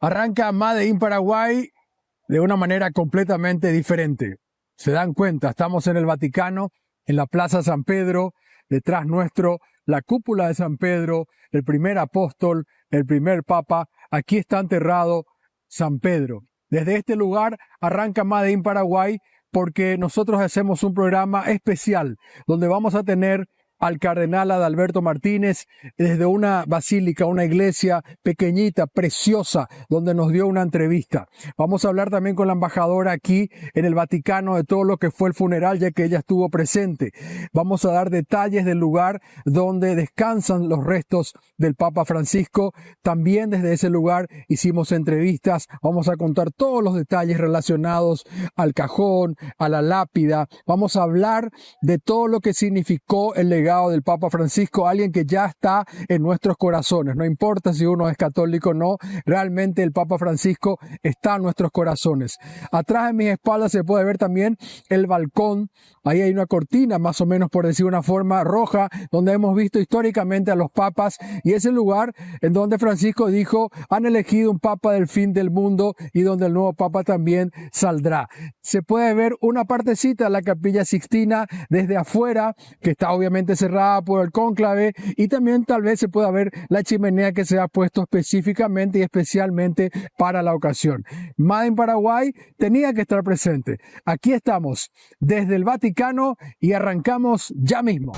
Arranca Made in Paraguay de una manera completamente diferente. Se dan cuenta, estamos en el Vaticano, en la Plaza San Pedro, detrás nuestro, la cúpula de San Pedro, el primer apóstol, el primer papa. Aquí está enterrado San Pedro. Desde este lugar arranca Made in Paraguay porque nosotros hacemos un programa especial donde vamos a tener al cardenal Adalberto Martínez desde una basílica, una iglesia pequeñita, preciosa, donde nos dio una entrevista. Vamos a hablar también con la embajadora aquí en el Vaticano de todo lo que fue el funeral, ya que ella estuvo presente. Vamos a dar detalles del lugar donde descansan los restos del Papa Francisco. También desde ese lugar hicimos entrevistas. Vamos a contar todos los detalles relacionados al cajón, a la lápida. Vamos a hablar de todo lo que significó el legado del Papa Francisco, alguien que ya está en nuestros corazones. No importa si uno es católico o no, realmente el Papa Francisco está en nuestros corazones. Atrás de mis espaldas se puede ver también el balcón. Ahí hay una cortina, más o menos por decir una forma, roja, donde hemos visto históricamente a los papas, y es el lugar en donde Francisco dijo: han elegido un papa del fin del mundo, y donde el nuevo papa también saldrá. Se puede ver una partecita de la Capilla Sixtina desde afuera, que está obviamente cerrada por el cónclave, y también tal vez se pueda ver la chimenea que se ha puesto específicamente y especialmente para la ocasión. Made in Paraguay tenía que estar presente. Aquí estamos desde el Vaticano y arrancamos ya mismo.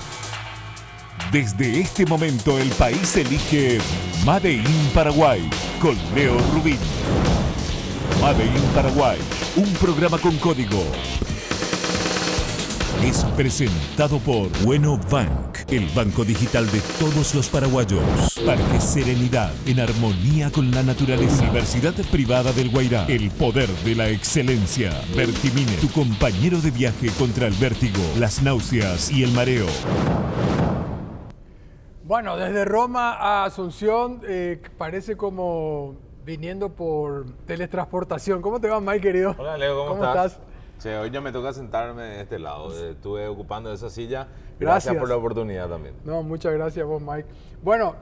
Desde este momento el país elige Made in Paraguay con Leo Rubín. Made in Paraguay, un programa con código. Es presentado por Bueno Bank, el banco digital de todos los paraguayos. Parque Serenidad, en armonía con la naturaleza. Universidad Privada del Guairá, el poder de la excelencia. Vertimine, tu compañero de viaje contra el vértigo, las náuseas y el mareo. Bueno, desde Roma a Asunción parece como viniendo por teletransportación. ¿Cómo te va, Mike, querido? Hola, Leo, ¿cómo estás? Che, hoy ya me toca sentarme de este lado. Estuve ocupando esa silla. Gracias por la oportunidad también. No, muchas gracias a vos, Mike. Bueno,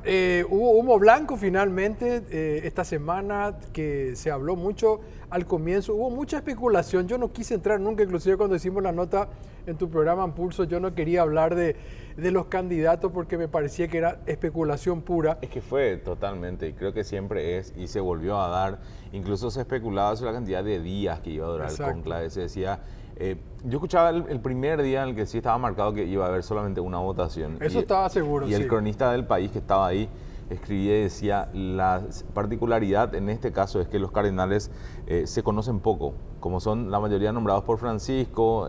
hubo humo blanco finalmente esta semana, que se habló mucho al comienzo. Hubo mucha especulación. Yo no quise entrar nunca, inclusive cuando hicimos la nota en tu programa en Pulso, yo no quería hablar de los candidatos porque me parecía que era especulación pura. Es que fue totalmente, y creo que siempre es, y se volvió a dar. Incluso se especulaba sobre la cantidad de días que iba a durar el conclave. Se decía, yo escuchaba el primer día en el que sí estaba marcado que iba a haber solamente una votación. Eso estaba seguro, y el cronista del país que estaba ahí escribía y decía: la particularidad en este caso es que los cardenales se conocen poco. Como son la mayoría nombrados por Francisco,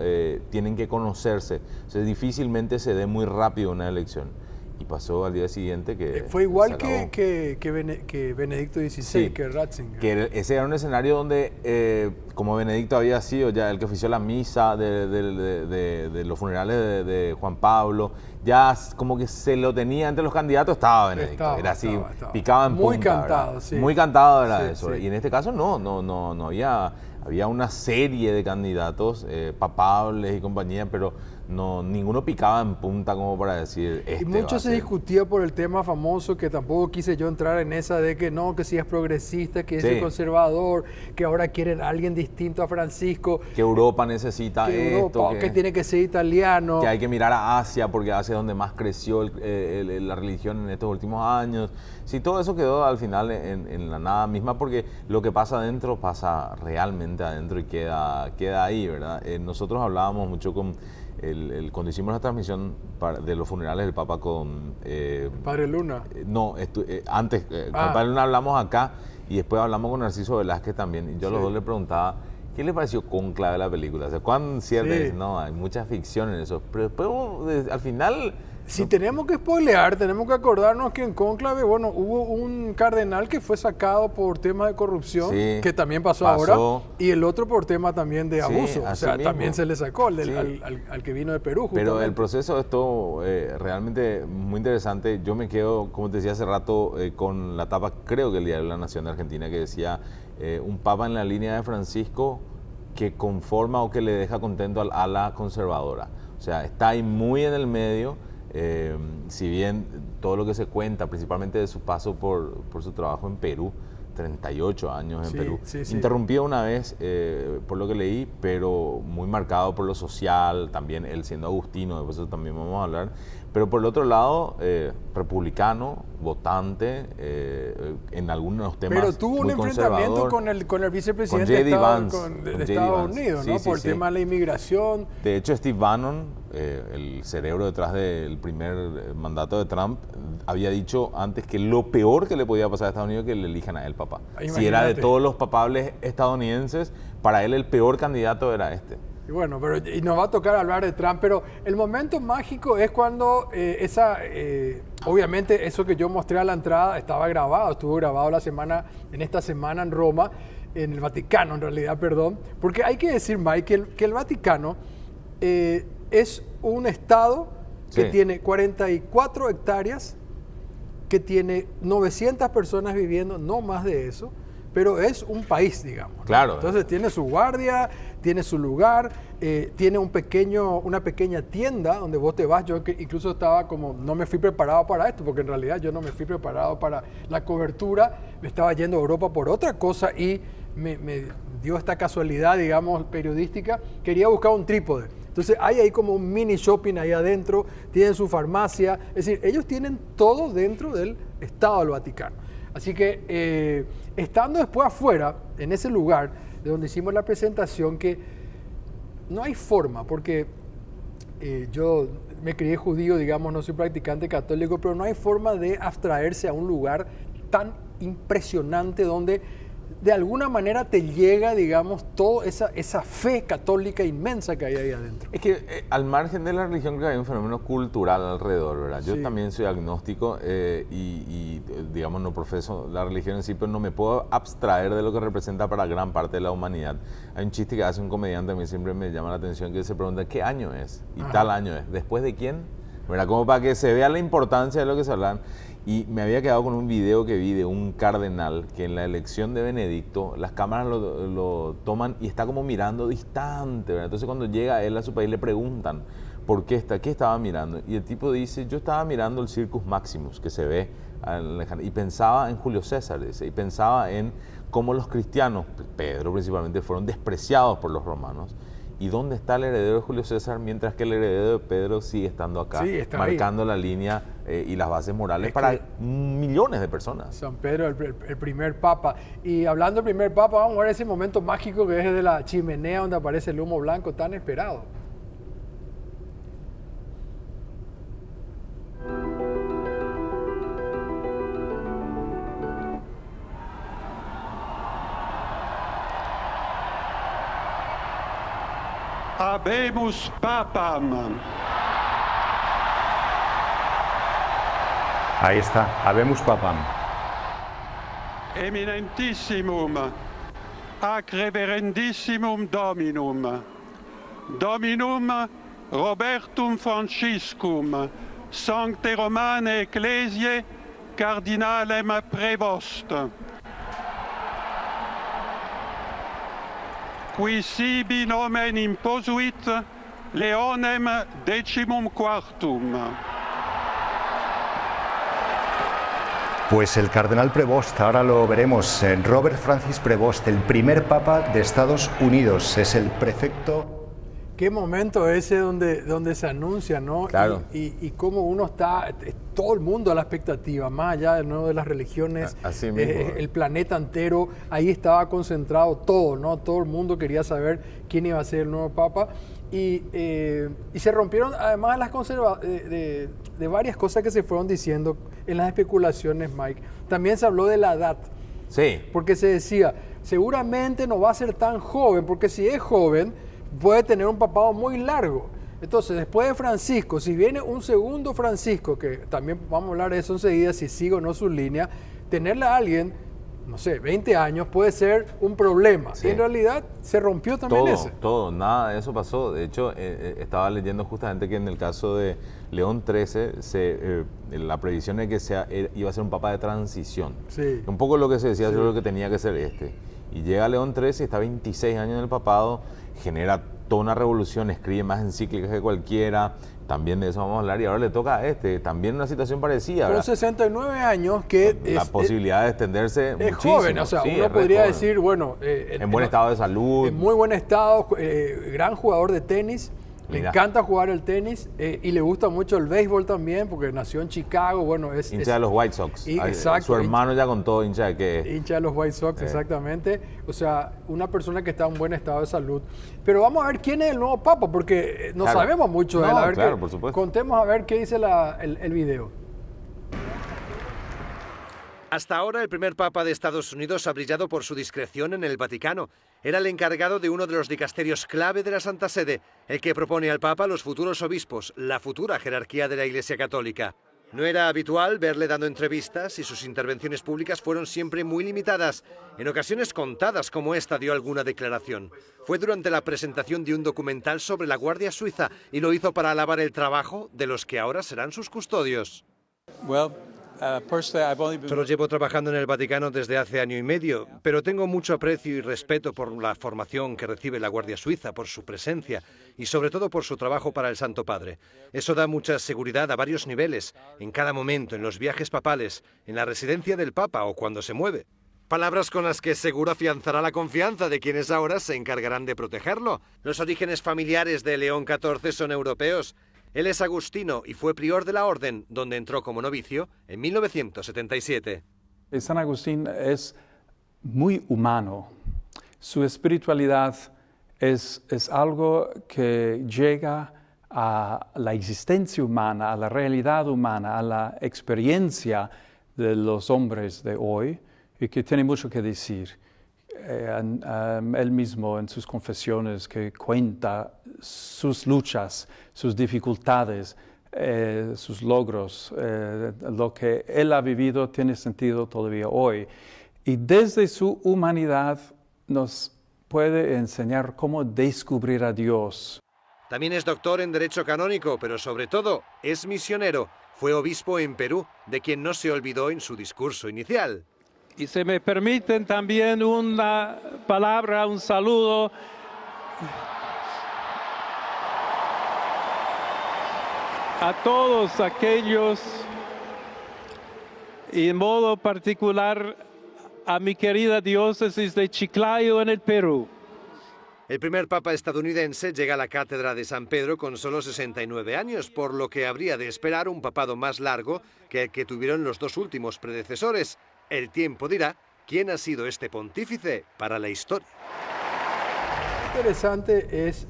tienen que conocerse. O sea, difícilmente se dé muy rápido una elección. Y pasó al día siguiente que... fue igual que Benedicto XVI, sí, que Ratzinger. Que ese era un escenario donde, como Benedicto había sido ya el que ofició la misa de los funerales de Juan Pablo, ya como que se lo tenía entre los candidatos, estaba Benedicto. Era así, estaba. Picaba en muy punta. Cantado, ¿verdad? sí. Muy cantado era sí, eso. Sí. Y en este caso no había una serie de candidatos papables y compañía, pero ninguno picaba en punta como para decir y mucho se discutía por el tema famoso, que tampoco quise yo entrar en esa de que no, que si es progresista, que es conservador, que ahora quieren a alguien distinto a Francisco, que Europa necesita que tiene que ser italiano, que hay que mirar a Asia porque Asia es donde más creció la religión en estos últimos años. Sí, todo eso quedó al final en la nada misma, porque lo que pasa adentro pasa realmente adentro y queda ahí, ¿verdad? Nosotros hablábamos mucho cuando hicimos la transmisión de los funerales del Papa con... Padre Luna. Antes, con Padre Luna hablamos acá, y después hablamos con Narciso Velázquez también, y yo a los dos le preguntaba ¿qué le pareció conclave la película? O sea, ¿cuán cierto es? No, hay mucha ficción en eso, pero después al final... Si tenemos que spoilear, tenemos que acordarnos que en Cónclave, bueno, hubo un cardenal que fue sacado por temas de corrupción, que también pasó ahora, y el otro por tema también de abuso. O sea, mismo. También se le sacó al que vino de Perú. Justamente. Pero el proceso de esto realmente muy interesante. Yo me quedo, como te decía hace rato, con la tapa, creo que el diario La Nación de Argentina, que decía un papa en la línea de Francisco que conforma o que le deja contento al ala conservadora. O sea, está ahí muy en el medio. Si bien todo lo que se cuenta, principalmente de su paso por su trabajo en Perú, 38 años en Sí, Perú. sí, sí. Interrumpido una vez, por lo que leí, pero muy marcado por lo social, también él siendo agustino, de eso también vamos a hablar. Pero por el otro lado, republicano, votante, en algunos temas Pero tuvo un muy enfrentamiento conservador. con el vicepresidente J.D. de Vance, de con Estados J.D. Vance. Unidos, Sí, ¿no? sí, Por el sí. tema de la inmigración. De hecho, Steve Bannon, el cerebro detrás del primer mandato de Trump, había dicho antes que lo peor que le podía pasar a Estados Unidos es que le elijan a él papá. Si era de Imagínate. todos los papables estadounidenses, para él el peor candidato era este. Y bueno, y nos va a tocar hablar de Trump, pero el momento mágico es cuando obviamente eso que yo mostré a la entrada estaba grabado, estuvo grabado en esta semana en Roma, en el Vaticano en realidad, perdón, porque hay que decir, Mike, que el Vaticano es un estado que Sí. tiene 44 hectáreas, que tiene 900 personas viviendo, no más de eso, pero es un país, digamos, ¿no? Claro. Entonces tiene su guardia, tiene su lugar, tiene una pequeña tienda donde vos te vas. Yo que incluso estaba como, no me fui preparado para esto, porque en realidad yo no me fui preparado para la cobertura, me estaba yendo a Europa por otra cosa y me dio esta casualidad, digamos, periodística. Quería buscar un trípode. Entonces hay ahí como un mini shopping ahí adentro, tienen su farmacia, es decir, ellos tienen todo dentro del Estado del Vaticano. Así que estando después afuera, en ese lugar de donde hicimos la presentación, que no hay forma, porque yo me crié judío, digamos, no soy practicante católico, pero no hay forma de abstraerse a un lugar tan impresionante donde de alguna manera te llega, digamos, toda esa fe católica inmensa que hay ahí adentro. Es que al margen de la religión creo que hay un fenómeno cultural alrededor, ¿verdad? Yo Sí. también soy agnóstico digamos, no profeso la religión en sí, pero no me puedo abstraer de lo que representa para gran parte de la humanidad. Hay un chiste que hace un comediante, a mí siempre me llama la atención, que se pregunta, ¿qué año es? Y Ajá. tal año es. ¿Después de quién? ¿Verdad? Como para que se vea la importancia de lo que se hablan. Y me había quedado con un video que vi de un cardenal que en la elección de Benedicto las cámaras lo toman y está como mirando distante, ¿verdad? Entonces cuando llega él a su país le preguntan qué estaba mirando, y el tipo dice, yo estaba mirando el Circus Maximus que se ve y pensaba en Julio César, dice, y pensaba en cómo los cristianos, Pedro principalmente, fueron despreciados por los romanos. ¿Y dónde está el heredero de Julio César? Mientras que el heredero de Pedro sigue estando acá, Sí, está marcando la línea y las bases morales Es para que millones de personas. San Pedro, el primer papa. Y hablando del primer papa, vamos a ver ese momento mágico que es de la chimenea donde aparece el humo blanco tan esperado. Habemus Papam. Ahí está, Habemus Papam. Eminentissimum, ac reverendissimum Dominum, Dominum Robertum Franciscum, Sancte Romane Ecclesiae, Cardinalem Prevost, qui sibi nomen imposuit Leonem XIV. Pues el cardenal Prevost, ahora lo veremos, Robert Francis Prevost, el primer papa de Estados Unidos, es el prefecto. Qué momento ese donde se anuncia, ¿no? Claro. Y cómo uno está, todo el mundo a la expectativa, más allá de nuevo de las religiones, Así mismo. el planeta entero, ahí estaba concentrado todo, ¿no? Todo el mundo quería saber quién iba a ser el nuevo papa. Y se rompieron además de varias cosas que se fueron diciendo en las especulaciones, Mike. También se habló de la edad, Sí, porque se decía, seguramente no va a ser tan joven, porque si es joven, puede tener un papado muy largo. Entonces, después de Francisco, si viene un segundo Francisco, que también vamos a hablar de eso enseguida, si sigue o no su línea, tenerle a alguien, no sé, 20 años puede ser un problema. Sí. Y en realidad se rompió también ese. todo, nada de eso pasó. De hecho, estaba leyendo justamente que en el caso de León XIII, la previsión es que iba a ser un papa de transición. Sí. Un poco lo que se decía, Sí. yo creo que tenía que ser este. Y llega León XIII, está 26 años en el papado, genera toda una revolución, escribe más encíclicas que cualquiera, también de eso vamos a hablar, y ahora le toca a también una situación parecida. Con 69 años, que la posibilidad de extenderse es muchísimo. joven, o sea, sí, uno podría decir, bueno... en buen estado de salud. En muy buen estado, gran jugador de tenis. Le encanta jugar el tenis y le gusta mucho el béisbol también, porque nació en Chicago. Bueno, hincha de los White Sox. Exacto. Su hermano ya contó hincha de qué. Hincha de los White Sox, exactamente. O sea, una persona que está en buen estado de salud. Pero vamos a ver quién es el nuevo Papa, porque no sabemos mucho de él. A ver por supuesto. Contemos a ver qué dice el video. Hasta ahora, el primer Papa de Estados Unidos ha brillado por su discreción en el Vaticano. Era el encargado de uno de los dicasterios clave de la Santa Sede, el que propone al Papa los futuros obispos, la futura jerarquía de la Iglesia Católica. No era habitual verle dando entrevistas y sus intervenciones públicas fueron siempre muy limitadas. En ocasiones contadas como esta dio alguna declaración. Fue durante la presentación de un documental sobre la Guardia Suiza y lo hizo para alabar el trabajo de los que ahora serán sus custodios. Solo llevo trabajando en el Vaticano desde hace año y medio, pero tengo mucho aprecio y respeto por la formación que recibe la Guardia Suiza, por su presencia y sobre todo por su trabajo para el Santo Padre. Eso da mucha seguridad a varios niveles, en cada momento, en los viajes papales, en la residencia del Papa o cuando se mueve. Palabras con las que seguro afianzará la confianza de quienes ahora se encargarán de protegerlo. Los orígenes familiares de León XIV son europeos. Él es agustino y fue prior de la orden, donde entró como novicio en 1977. San Agustín es muy humano. Su espiritualidad es algo que llega a la existencia humana, a la realidad humana, a la experiencia de los hombres de hoy y que tiene mucho que decir. Él mismo en sus confesiones que cuenta sus luchas, sus dificultades, sus logros, lo que él ha vivido tiene sentido todavía hoy. Y desde su humanidad nos puede enseñar cómo descubrir a Dios. También es doctor en Derecho Canónico, pero sobre todo es misionero. Fue obispo en Perú, de quien no se olvidó en su discurso inicial. Y se me permiten también una palabra, un saludo a todos aquellos y en modo particular a mi querida diócesis de Chiclayo en el Perú. El primer papa estadounidense llega a la cátedra de San Pedro con solo 69 años, por lo que habría de esperar un papado más largo que el que tuvieron los dos últimos predecesores. El tiempo dirá quién ha sido este pontífice para la historia. Interesante es,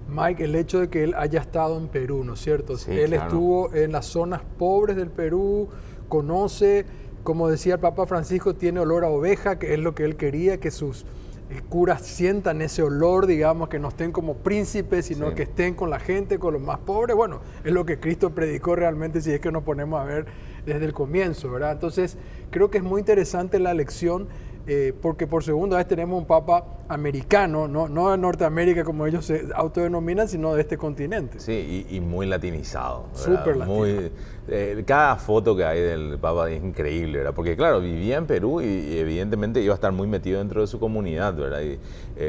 Mike, el hecho de que él haya estado en Perú, ¿no es cierto? Sí, él claro. estuvo en las zonas pobres del Perú, conoce, como decía el Papa Francisco, tiene olor a oveja, que es lo que él quería, que sus curas sientan ese olor, digamos, que no estén como príncipes, sino que estén con la gente, con los más pobres. Bueno, es lo que Cristo predicó realmente, si es que nos ponemos a ver desde el comienzo, ¿verdad? Entonces, creo que es muy interesante la lección, porque por segunda vez tenemos un papa americano, no de Norteamérica como ellos se autodenominan, sino de este continente. Sí, y muy latinizado. Súper latino. Cada foto que hay del papa es increíble, ¿verdad? Porque claro, vivía en Perú y evidentemente iba a estar muy metido dentro de su comunidad, ¿verdad? Y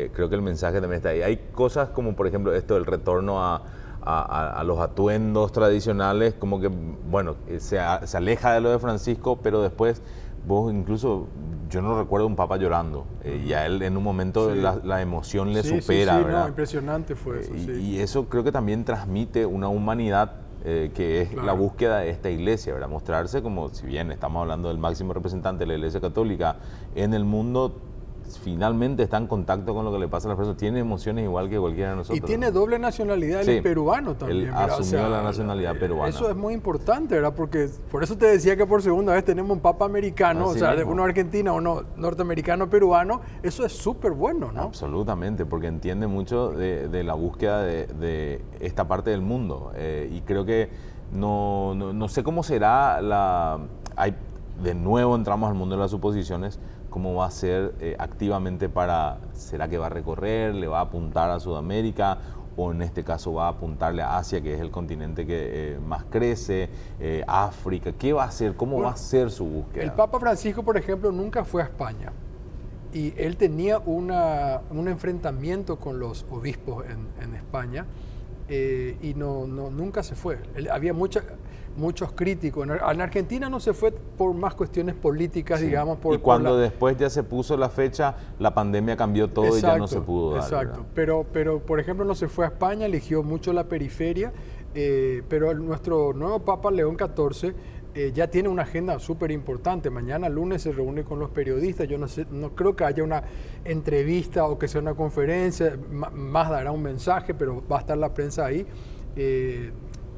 creo que el mensaje también está ahí. Hay cosas como, por ejemplo, esto del retorno a los atuendos tradicionales, como que, bueno, se aleja de lo de Francisco, pero después vos incluso, yo no recuerdo un papa llorando, y a él en un momento la emoción le supera, ¿verdad? No, impresionante fue eso, y eso creo que también transmite una humanidad que es la búsqueda de esta iglesia, ¿verdad? Mostrarse como, si bien estamos hablando del máximo representante de la iglesia católica en el mundo, finalmente está en contacto con lo que le pasa a las personas, tiene emociones igual que cualquiera de nosotros. Y tiene doble nacionalidad, él es peruano también. Él asumió la nacionalidad peruana. Eso es muy importante, ¿verdad? Porque por eso te decía que por segunda vez tenemos un papa americano, Así o sea, mismo. uno argentino, uno norteamericano, peruano. Eso es súper bueno, ¿no? Absolutamente, porque entiende mucho de la búsqueda de esta parte del mundo. Y creo que no sé cómo será de nuevo entramos al mundo de las suposiciones, cómo va a ser activamente ¿será que va a recorrer, le va a apuntar a Sudamérica o en este caso va a apuntarle a Asia, que es el continente que más crece, África? ¿Qué va a hacer? ¿Cómo va a ser su búsqueda? El Papa Francisco, por ejemplo, nunca fue a España. y él tenía un enfrentamiento con los obispos en España, y nunca se fue. Había muchos críticos. En Argentina no se fue por más cuestiones políticas, Sí. digamos. Y cuando después ya se puso la fecha, la pandemia cambió todo. Exacto, y ya no se pudo dar. Exacto. Pero, por ejemplo, no se fue a España, eligió mucho la periferia, pero nuestro nuevo Papa León XIV ya tiene una agenda súper importante. Mañana lunes se reúne con los periodistas. Yo no creo que haya una entrevista o que sea una conferencia, más dará un mensaje, pero va a estar la prensa ahí,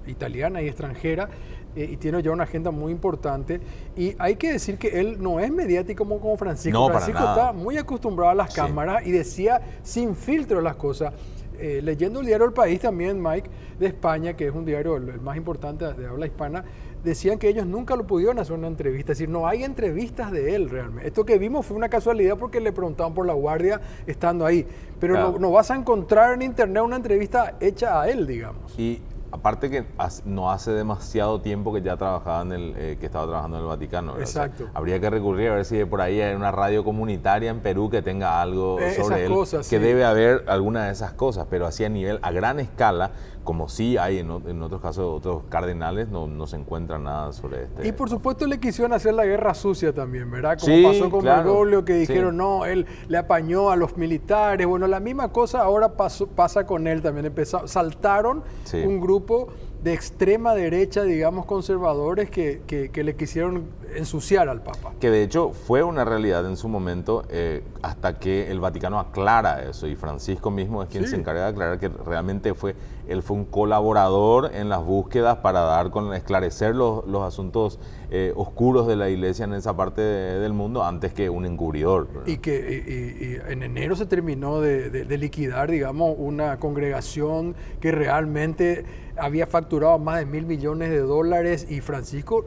italiana y extranjera, y tiene ya una agenda muy importante. Y hay que decir que él no es mediático como Francisco. No, Francisco para nada. está muy acostumbrado a las cámaras y decía sin filtro las cosas. Leyendo el diario El País también, Mike, de España, que es un diario el más importante de habla hispana, decían que ellos nunca lo pudieron hacer una entrevista. Es decir, no hay entrevistas de él realmente. Esto que vimos fue una casualidad porque le preguntaban por La Guardia estando ahí. Pero Claro. no vas a encontrar en internet una entrevista hecha a él, digamos. Y aparte que no hace demasiado tiempo que ya trabajaba que estaba trabajando en el Vaticano, ¿verdad? Exacto. O sea, habría que recurrir a ver si por ahí hay una radio comunitaria en Perú que tenga algo sobre él, cosas, que sí. debe haber alguna de esas cosas, pero así a gran escala, como sí hay en otros casos, otros cardenales, no se encuentra nada sobre este. Y por supuesto le quisieron hacer la guerra sucia también, ¿verdad? Como Sí, pasó con claro. Bergoglio, que dijeron, Sí. no, él le apañó a los militares. Bueno, la misma cosa ahora pasa con él también. Saltaron Sí. un grupo de extrema derecha, digamos, conservadores que le quisieron ensuciar al Papa. Que de hecho fue una realidad en su momento, hasta que el Vaticano aclara eso, y Francisco mismo es quien Sí. se encarga de aclarar que realmente él fue un colaborador en las búsquedas para esclarecer los asuntos oscuros de la Iglesia en esa parte del mundo antes que un encubridor, ¿verdad? Y en enero se terminó de liquidar, digamos, una congregación que realmente había facturado más de $1.000 millones, y Francisco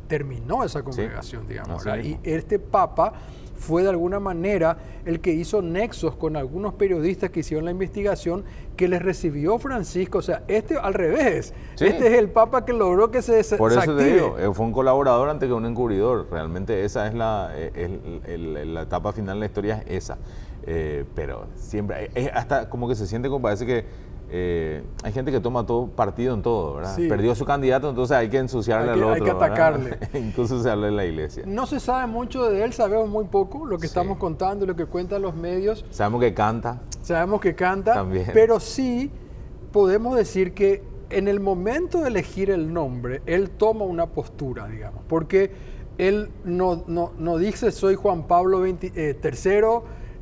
terminó esa congregación, digamos, así ¿verdad? Y mismo. este Papa fue de alguna manera el que hizo nexos con algunos periodistas que hicieron la investigación, que les recibió Francisco. O sea, al revés. Sí. Este es el Papa que logró que se Por eso te active. digo, fue un colaborador antes que un encubridor. Realmente esa es la etapa final de la historia, es esa. Pero siempre, hasta como que se siente como parece que hay gente que toma todo partido en todo, ¿verdad? Sí. Perdió su candidato, entonces hay que ensuciarle al otro. hay que ¿verdad? atacarle. Incluso se habla en la iglesia. No se sabe mucho de él, sabemos muy poco, lo que Sí. estamos contando, lo que cuentan los medios. Sabemos que canta. Sabemos que canta, También. pero sí podemos decir que en el momento de elegir el nombre, él toma una postura, digamos, porque él no dice soy Juan Pablo III,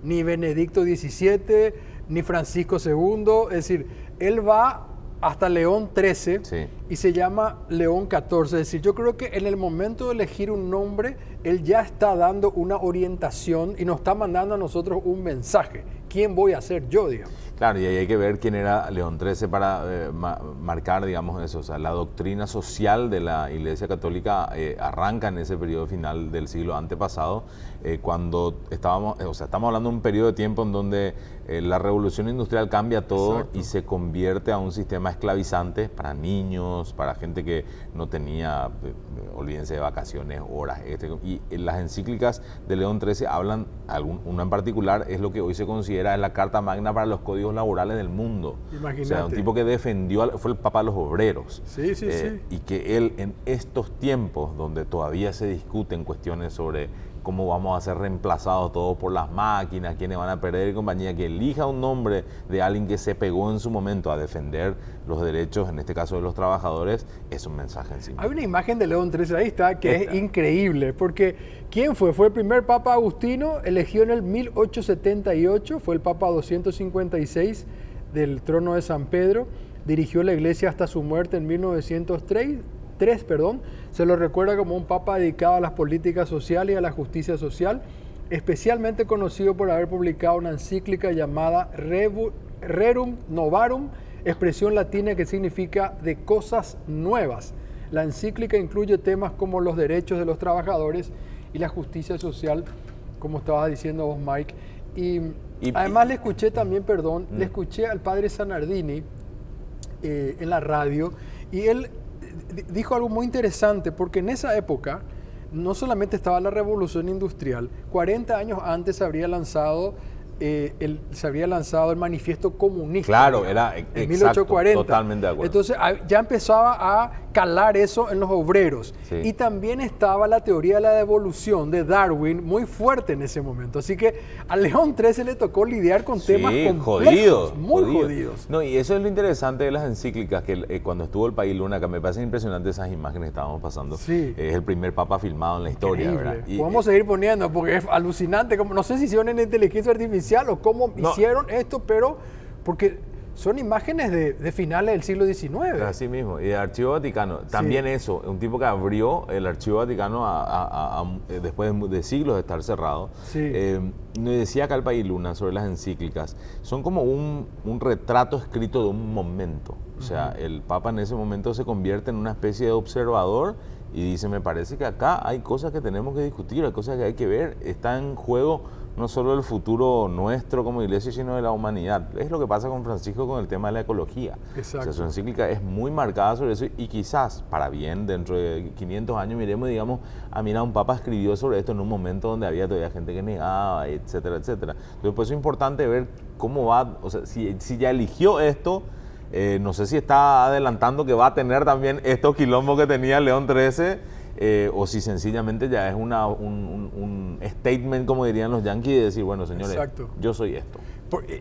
ni Benedicto XVII, ni Francisco II, es decir, él va hasta León XIII Sí. y se llama León XIV. Es decir, yo creo que en el momento de elegir un nombre, él ya está dando una orientación y nos está mandando a nosotros un mensaje. ¿Quién voy a ser yo, digamos? Claro, y ahí hay que ver quién era León XIII para marcar, digamos, eso. O sea, la doctrina social de la Iglesia Católica arranca en ese periodo final del siglo antepasado, cuando estamos hablando de un periodo de tiempo en donde la revolución industrial cambia todo. Exacto. Y se convierte a un sistema esclavizante para niños, para gente que no tenía, olvídense de vacaciones, horas. Y las encíclicas de León XIII hablan, una en particular es lo que hoy se considera la Carta Magna para los códigos laborales del mundo. Imagínate. O sea, un tipo que defendió, fue el Papa de los obreros. Sí, sí, sí. Y que él, en estos tiempos donde todavía se discuten cuestiones sobre cómo vamos a ser reemplazados todos por las máquinas, quiénes van a perder y compañía, que elija un nombre de alguien que se pegó en su momento a defender los derechos, en este caso de los trabajadores, es un mensaje en sí. Hay una imagen de León XIII, ahí está, que es increíble, porque ¿quién fue? Fue el primer Papa Agustino, elegido en el 1878, fue el Papa 256 del trono de San Pedro, dirigió la iglesia hasta su muerte en 1903, se lo recuerda como un papa dedicado a las políticas sociales y a la justicia social, especialmente conocido por haber publicado una encíclica llamada Rerum Novarum, expresión latina que significa de cosas nuevas. La encíclica incluye temas como los derechos de los trabajadores y la justicia social, como estabas diciendo vos, Mike. Y además le escuché también, le escuché al padre Zanardini en la radio, y él dijo algo muy interesante, porque en esa época no solamente estaba la revolución industrial, 40 años antes se habría lanzado el manifiesto comunista. Claro, digamos, era en exacto, 1840. totalmente de acuerdo. Entonces ya empezaba a calar eso en los obreros. Sí. Y también estaba la teoría de la devolución de Darwin muy fuerte en ese momento. Así que a León XIII le tocó lidiar con temas complejos, muy jodidos. No, y eso es lo interesante de las encíclicas, que cuando estuvo el País Luna, que me parecen impresionantes esas imágenes que estábamos pasando. Sí. Es el primer papa filmado en la historia, Increíble. ¿verdad? Y, podemos seguir poniendo porque es alucinante. Como, no sé si hicieron en inteligencia artificial o cómo hicieron esto, pero porque son imágenes de finales del siglo XIX. Así mismo, y el Archivo Vaticano, también eso, un tipo que abrió el Archivo Vaticano después de siglos de estar cerrado. Sí. Me decía acá el País Luna sobre las encíclicas, son como un retrato escrito de un momento. O sea, el Papa en ese momento se convierte en una especie de observador y dice, me parece que acá hay cosas que tenemos que discutir, hay cosas que hay que ver, está en juego no solo el futuro nuestro como iglesia, sino de la humanidad. Es lo que pasa con Francisco con el tema de la ecología. Exacto. O sea, su encíclica es muy marcada sobre eso y quizás, para bien, dentro de 500 años miremos y digamos, mira, un papa escribió sobre esto en un momento donde había todavía gente que negaba, etcétera, etcétera. Entonces, por eso es importante ver cómo va, o sea, si ya eligió esto, no sé si está adelantando que va a tener también estos quilombos que tenía León XIII, o si sencillamente ya es un statement, como dirían los yanquis, de decir, bueno, señores, exacto, yo soy esto.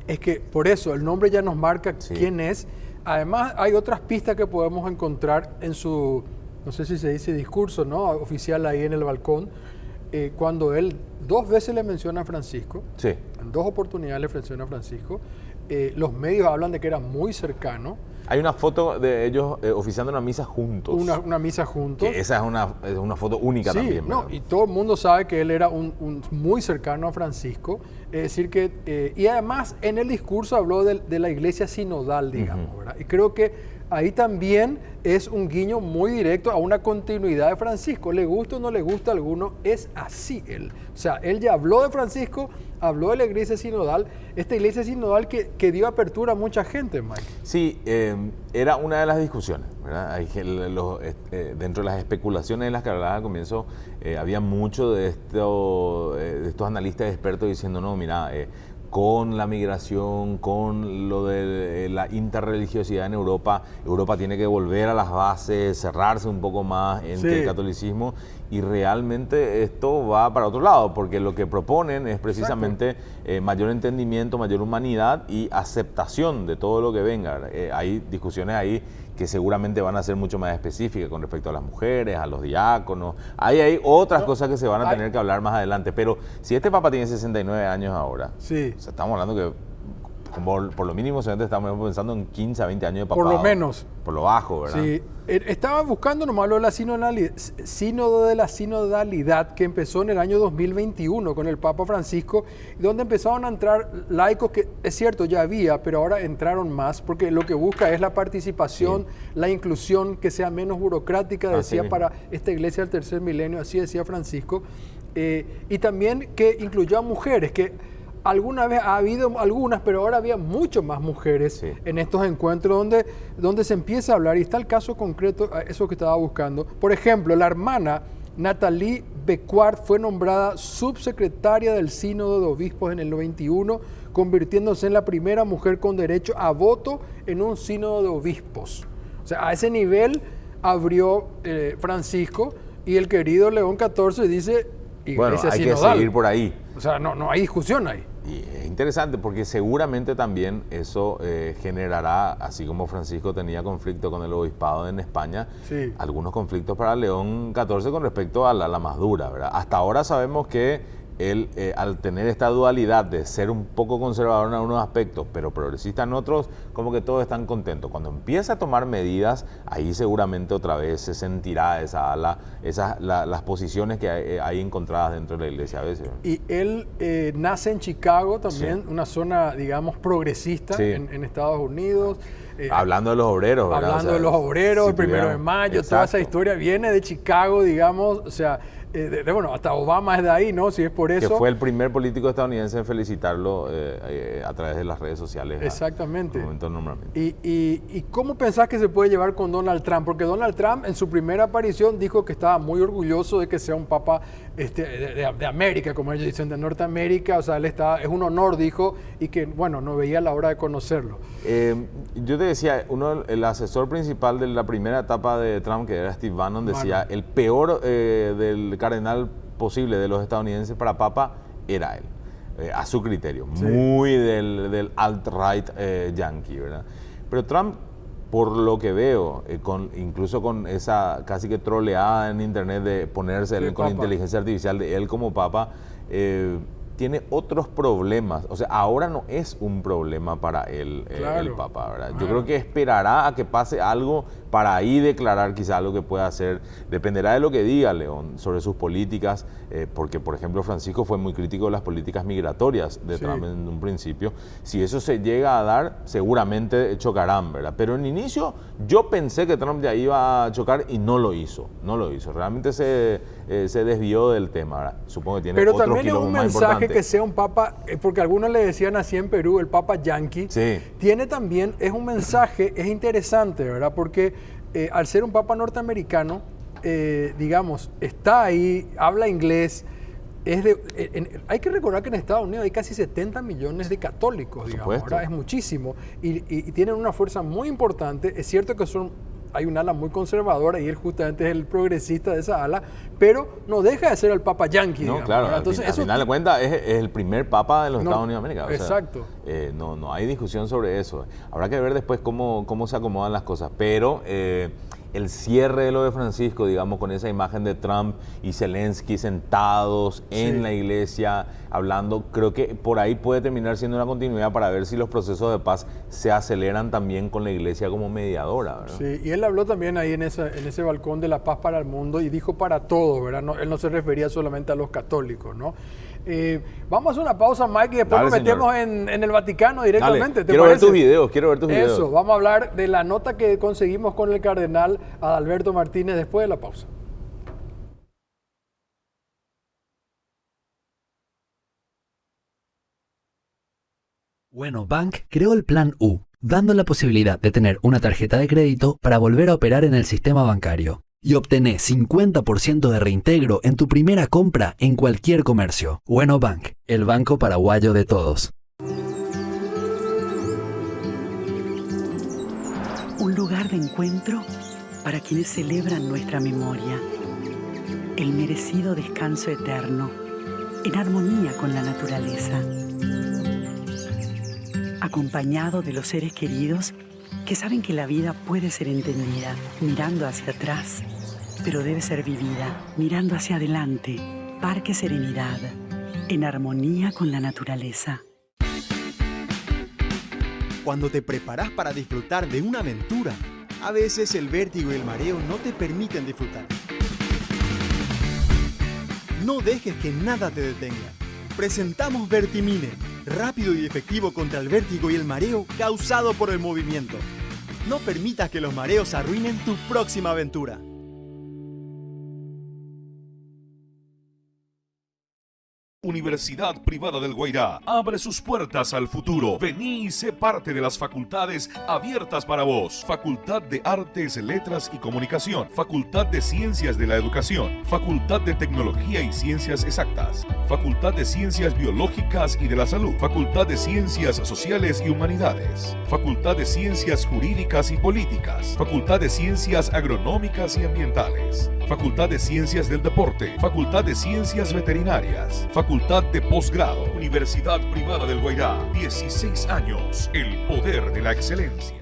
Es que por eso el nombre ya nos marca quién es. Además, hay otras pistas que podemos encontrar en su, no sé si se dice discurso, ¿no?, oficial ahí en el balcón, cuando él 2 veces le menciona a Francisco, Sí. en 2 oportunidades le menciona a Francisco. Los medios hablan de que era muy cercano. Hay una foto de ellos oficiando una misa juntos. Una misa juntos. Que esa es una foto única también, ¿verdad? No, y todo el mundo sabe que él era un muy cercano a Francisco. Es decir que, y además en el discurso habló de la iglesia sinodal, digamos, ¿verdad? Y creo que ahí también es un guiño muy directo a una continuidad de Francisco. Le gusta o no le gusta a alguno, es así él. O sea, él ya habló de Francisco, habló de la iglesia sinodal, esta iglesia sinodal que dio apertura a mucha gente, Mike. Sí, era una de las discusiones, ¿verdad? Dentro de las especulaciones de las que hablaba al comienzo, había mucho de estos analistas expertos diciendo, no, mira, con la migración, con lo de la interreligiosidad en Europa, Europa tiene que volver a las bases, cerrarse un poco más en el catolicismo, y realmente esto va para otro lado, porque lo que proponen es precisamente mayor entendimiento, mayor humanidad y aceptación de todo lo que venga. Hay discusiones ahí que seguramente van a ser mucho más específicas con respecto a las mujeres, a los diáconos. Hay otras cosas que se van a tener que hablar más adelante, pero si este Papa tiene 69 años ahora, o sea, estamos hablando que por lo mínimo estamos pensando en 15 a 20 años de papado. Por lo menos. Por lo bajo, ¿verdad? Sí. Estaba buscando nomás lo de la sínodo de la sinodalidad que empezó en el año 2021 con el Papa Francisco, donde empezaron a entrar laicos que, es cierto, ya había, pero ahora entraron más, porque lo que busca es la participación, la inclusión, que sea menos burocrática, decía, para esta iglesia del tercer milenio, así decía Francisco, y también que incluyó a mujeres, que alguna vez ha habido algunas, pero ahora había mucho más mujeres en estos encuentros donde se empieza a hablar, y está el caso concreto, eso que estaba buscando. Por ejemplo, la hermana Nathalie Becquart fue nombrada subsecretaria del Sínodo de Obispos en el 91, convirtiéndose en la primera mujer con derecho a voto en un sínodo de obispos. O sea, a ese nivel abrió Francisco, y el querido León XIV dice, bueno, hay sinodal. Que seguir por ahí. O sea, no hay discusión ahí. Y es interesante porque seguramente también eso generará, así como Francisco tenía conflicto con el obispado en España, algunos conflictos para León XIV con respecto a la más dura, ¿verdad? Hasta ahora sabemos que él, al tener esta dualidad de ser un poco conservador en algunos aspectos, pero progresista en otros, como que todos están contentos. Cuando empieza a tomar medidas, ahí seguramente otra vez se sentirá esa ala, las posiciones que hay encontradas dentro de la iglesia a veces. Y él nace en Chicago también, una zona, digamos, progresista en Estados Unidos. Hablando de los obreros, ¿verdad? Hablando de los obreros, el 1 de mayo, toda esa historia viene de Chicago, digamos, o sea, bueno, hasta Obama es de ahí, ¿no? Si es por eso. Que fue el primer político estadounidense en felicitarlo a través de las redes sociales. Exactamente. Al momento del nombramiento. ¿Y cómo pensás que se puede llevar con Donald Trump? Porque Donald Trump en su primera aparición dijo que estaba muy orgulloso de que sea un papa de América, como ellos dicen, de Norteamérica. O sea, es un honor, dijo, y que, bueno, no veía la hora de conocerlo. Yo te decía, el asesor principal de la primera etapa de Trump, que era Steve Bannon, decía, el peor del cardenal posible de los estadounidenses para papa era él, a su criterio, sí. Muy del alt-right yankee, ¿verdad? Pero Trump, por lo que veo, incluso con esa casi que troleada en internet de ponerse él con inteligencia artificial de él como papa, tiene otros problemas. O sea, ahora no es un problema para él, claro, el papa, ¿verdad? Yo creo que esperará a que pase algo para ahí declarar quizá algo que pueda hacer. Dependerá de lo que diga León sobre sus políticas, porque, por ejemplo, Francisco fue muy crítico de las políticas migratorias de Trump en un principio. Si eso se llega a dar, seguramente chocarán, ¿verdad? Pero en inicio yo pensé que Trump ya iba a chocar y no lo hizo. Realmente se desvió del tema, ¿verdad? Supongo que tiene otros kilómetros más importantes. Que sea un papa, porque algunos le decían así en Perú, el papa yanqui, sí. Tiene también, es un mensaje, es interesante, ¿verdad? Porque al ser un papa norteamericano, digamos, está ahí, habla inglés, hay que recordar que en Estados Unidos hay casi 70 millones de católicos, digamos, ¿verdad? Es muchísimo, y tienen una fuerza muy importante. Es cierto que hay un ala muy conservadora y él justamente es el progresista de esa ala, pero no deja de ser el papa yanqui. No, digamos, claro, entonces, al final de cuentas es el primer papa de los Estados Unidos de América. O exacto. Sea, no hay discusión sobre eso. Habrá que ver después cómo se acomodan las cosas, pero el cierre de lo de Francisco, digamos, con esa imagen de Trump y Zelensky sentados en la iglesia hablando, creo que por ahí puede terminar siendo una continuidad para ver si los procesos de paz se aceleran también con la iglesia como mediadora, ¿verdad? Sí, y él habló también ahí en ese balcón de la paz para el mundo y dijo para todos, ¿verdad? No, él no se refería solamente a los católicos, ¿no? Vamos a hacer una pausa, Mike, y después nos metemos en el Vaticano directamente. Quiero ver tus videos. Eso, vamos a hablar de la nota que conseguimos con el cardenal Adalberto Martínez después de la pausa. Bueno Bank creó el Plan U, dando la posibilidad de tener una tarjeta de crédito para volver a operar en el sistema bancario. Y obtenés 50% de reintegro en tu primera compra en cualquier comercio. Bueno Bank, el banco paraguayo de todos. Un lugar de encuentro para quienes celebran nuestra memoria. El merecido descanso eterno, en armonía con la naturaleza. Acompañado de los seres queridos que saben que la vida puede ser entendida mirando hacia atrás, pero debe ser vivida mirando hacia adelante. Parque Serenidad, en armonía con la naturaleza. Cuando te preparas para disfrutar de una aventura, a veces el vértigo y el mareo no te permiten disfrutar. No dejes que nada te detenga. Presentamos Vertimine, rápido y efectivo contra el vértigo y el mareo causado por el movimiento. No permitas que los mareos arruinen tu próxima aventura. Universidad Privada del Guairá abre sus puertas al futuro. Vení y sé parte de las facultades abiertas para vos. Facultad de Artes, Letras y Comunicación. Facultad de Ciencias de la Educación. Facultad de Tecnología y Ciencias Exactas. Facultad de Ciencias Biológicas y de la Salud. Facultad de Ciencias Sociales y Humanidades. Facultad de Ciencias Jurídicas y Políticas. Facultad de Ciencias Agronómicas y Ambientales. Facultad de Ciencias del Deporte. Facultad de Ciencias Veterinarias. Facultad de Posgrado. Universidad Privada del Guairá. 16 años. El poder de la excelencia.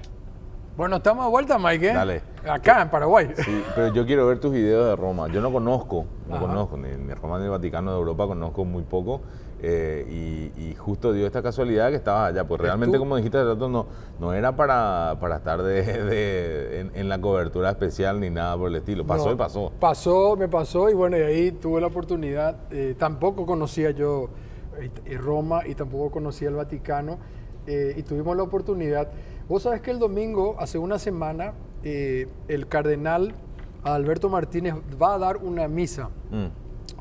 Bueno, estamos de vuelta, Mike. Dale. Acá, en Paraguay. Sí, pero yo quiero ver tus videos de Roma. Yo no conozco ni Roma ni el Vaticano de Europa, conozco muy poco. Y justo dio esta casualidad que estabas allá. Pues realmente, como dijiste hace rato, no era para estar en la cobertura especial ni nada por el estilo. Pasó y pasó. Me pasó y bueno, y ahí tuve la oportunidad. Tampoco conocía yo Roma y tampoco conocía el Vaticano. Y tuvimos la oportunidad. Vos sabés que el domingo, hace una semana, el cardenal Adalberto Martínez va a dar una misa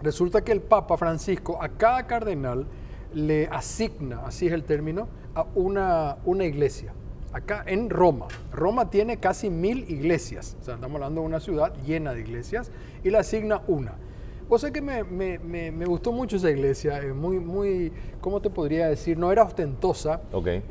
resulta que el Papa Francisco a cada cardenal le asigna, así es el término, a una iglesia. Acá en Roma. Roma tiene casi 1000 iglesias. O sea, estamos hablando de una ciudad llena de iglesias y le asigna una. O sea que me gustó mucho esa iglesia, muy, ¿cómo te podría decir? No era ostentosa. Okay.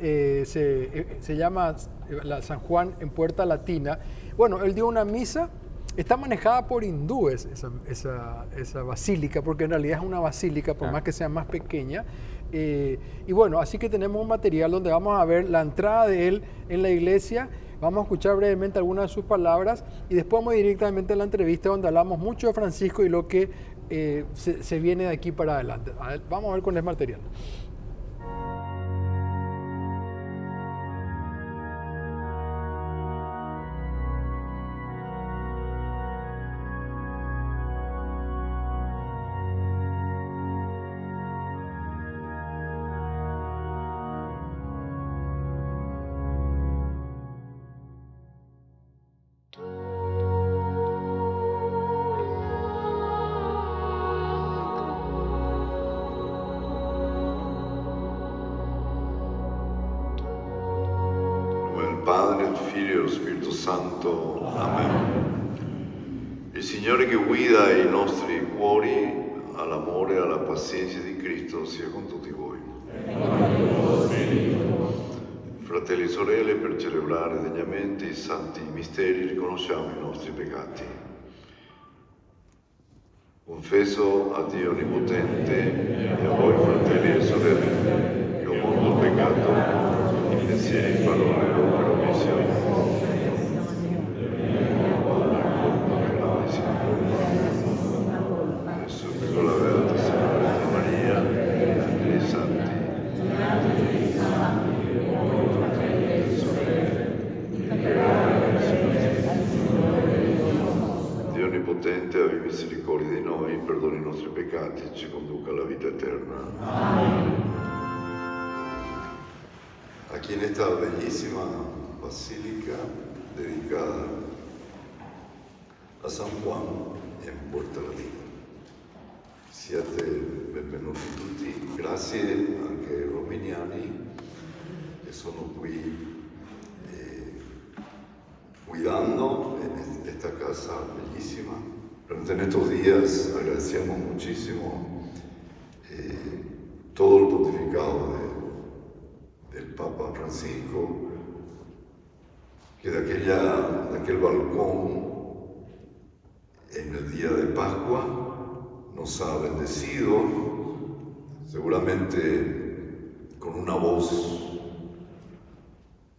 Se llama la San Juan en Puerta Latina. Bueno, él dio una misa. Está manejada por hindúes esa basílica, porque en realidad es una basílica, por más que sea más pequeña. Y bueno, así que tenemos un material donde vamos a ver la entrada de él en la iglesia, vamos a escuchar brevemente algunas de sus palabras y después vamos directamente a la entrevista donde hablamos mucho de Francisco y lo que se viene de aquí para adelante. Vamos a ver con el material. Padre, il Figlio e lo Spirito Santo. Amen. Il Signore che guida i nostri cuori all'amore e alla pazienza di Cristo sia con tutti voi. Fratelli e sorelle, per celebrare degnamente i santi misteri riconosciamo i nostri peccati. Confesso a Dio Onnipotente e a voi fratelli e sorelle che ho molto peccato in pensieri, parole, opere, omissioni. Adesso prego la Beatissima Vergine Maria e tutti i santi. Dio Onnipotente, abbi misericordia di noi, perdoni i nostri peccati e ci conduca alla vita eterna. Aquí en esta bellísima basílica dedicada a San Juan in Puerta Latina. Siate benvenuti tutti, grazie anche ai romaniani che sono qui cuidando en esta casa bellísima. Durante estos días agradecemos muchísimo todo el pontificado del Papa Francisco, que de aquel balcón en el día de Pascua nos ha bendecido, seguramente con una voz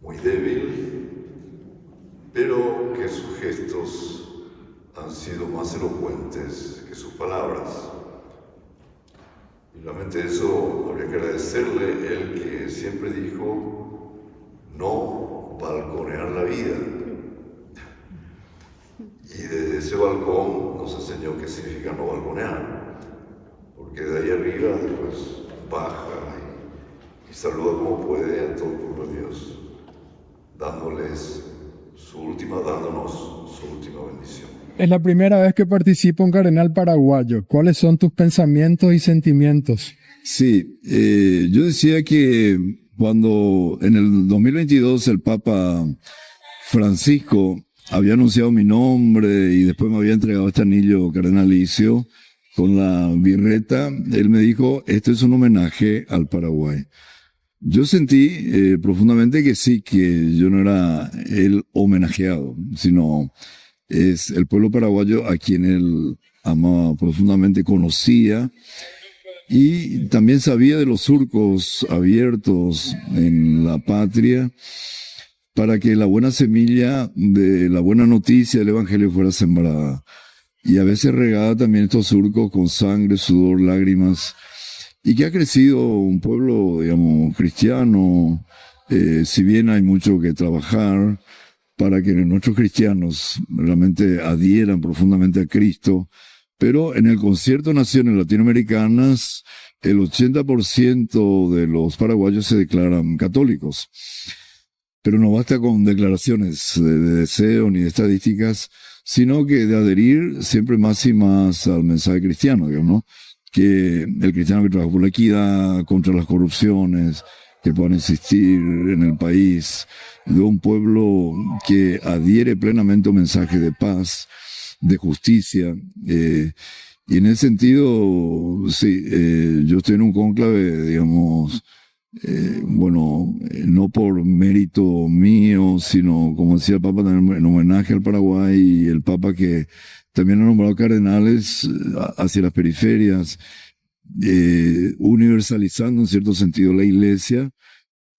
muy débil, pero que sus gestos han sido más elocuentes que sus palabras. Y realmente eso habría que agradecerle, él que siempre dijo no balconear la vida. Y desde ese balcón nos enseñó qué significa no balconear, porque de ahí arriba después baja y saluda como puede a todo el pueblo de Dios, dándonos su última bendición. Es la primera vez que participa un cardenal paraguayo. ¿Cuáles son tus pensamientos y sentimientos? Sí, yo decía que cuando en el 2022 el Papa Francisco había anunciado mi nombre y después me había entregado este anillo cardenalicio con la birreta, él me dijo, esto es un homenaje al Paraguay. Yo sentí profundamente que sí, que yo no era el homenajeado, sino es el pueblo paraguayo a quien él amaba profundamente, conocía y también sabía de los surcos abiertos en la patria para que la buena semilla de la buena noticia del Evangelio fuera sembrada. Y a veces regada también estos surcos con sangre, sudor, lágrimas, y que ha crecido un pueblo, digamos, cristiano, si bien hay mucho que trabajar para que nuestros cristianos realmente adhieran profundamente a Cristo, pero en el Concierto de Naciones Latinoamericanas, el 80% de los paraguayos se declaran católicos. Pero no basta con declaraciones de deseo ni de estadísticas, sino que de adherir siempre más y más al mensaje cristiano, digamos, ¿no? Que el cristiano que trabaja por la equidad, contra las corrupciones que puedan existir en el país, de un pueblo que adhiere plenamente a un mensaje de paz, de justicia. Y en ese sentido, sí, yo estoy en un cónclave, digamos, no por mérito mío, sino, como decía el Papa, también en homenaje al Paraguay, y el Papa que también ha nombrado cardenales hacia las periferias, universalizando en cierto sentido la Iglesia.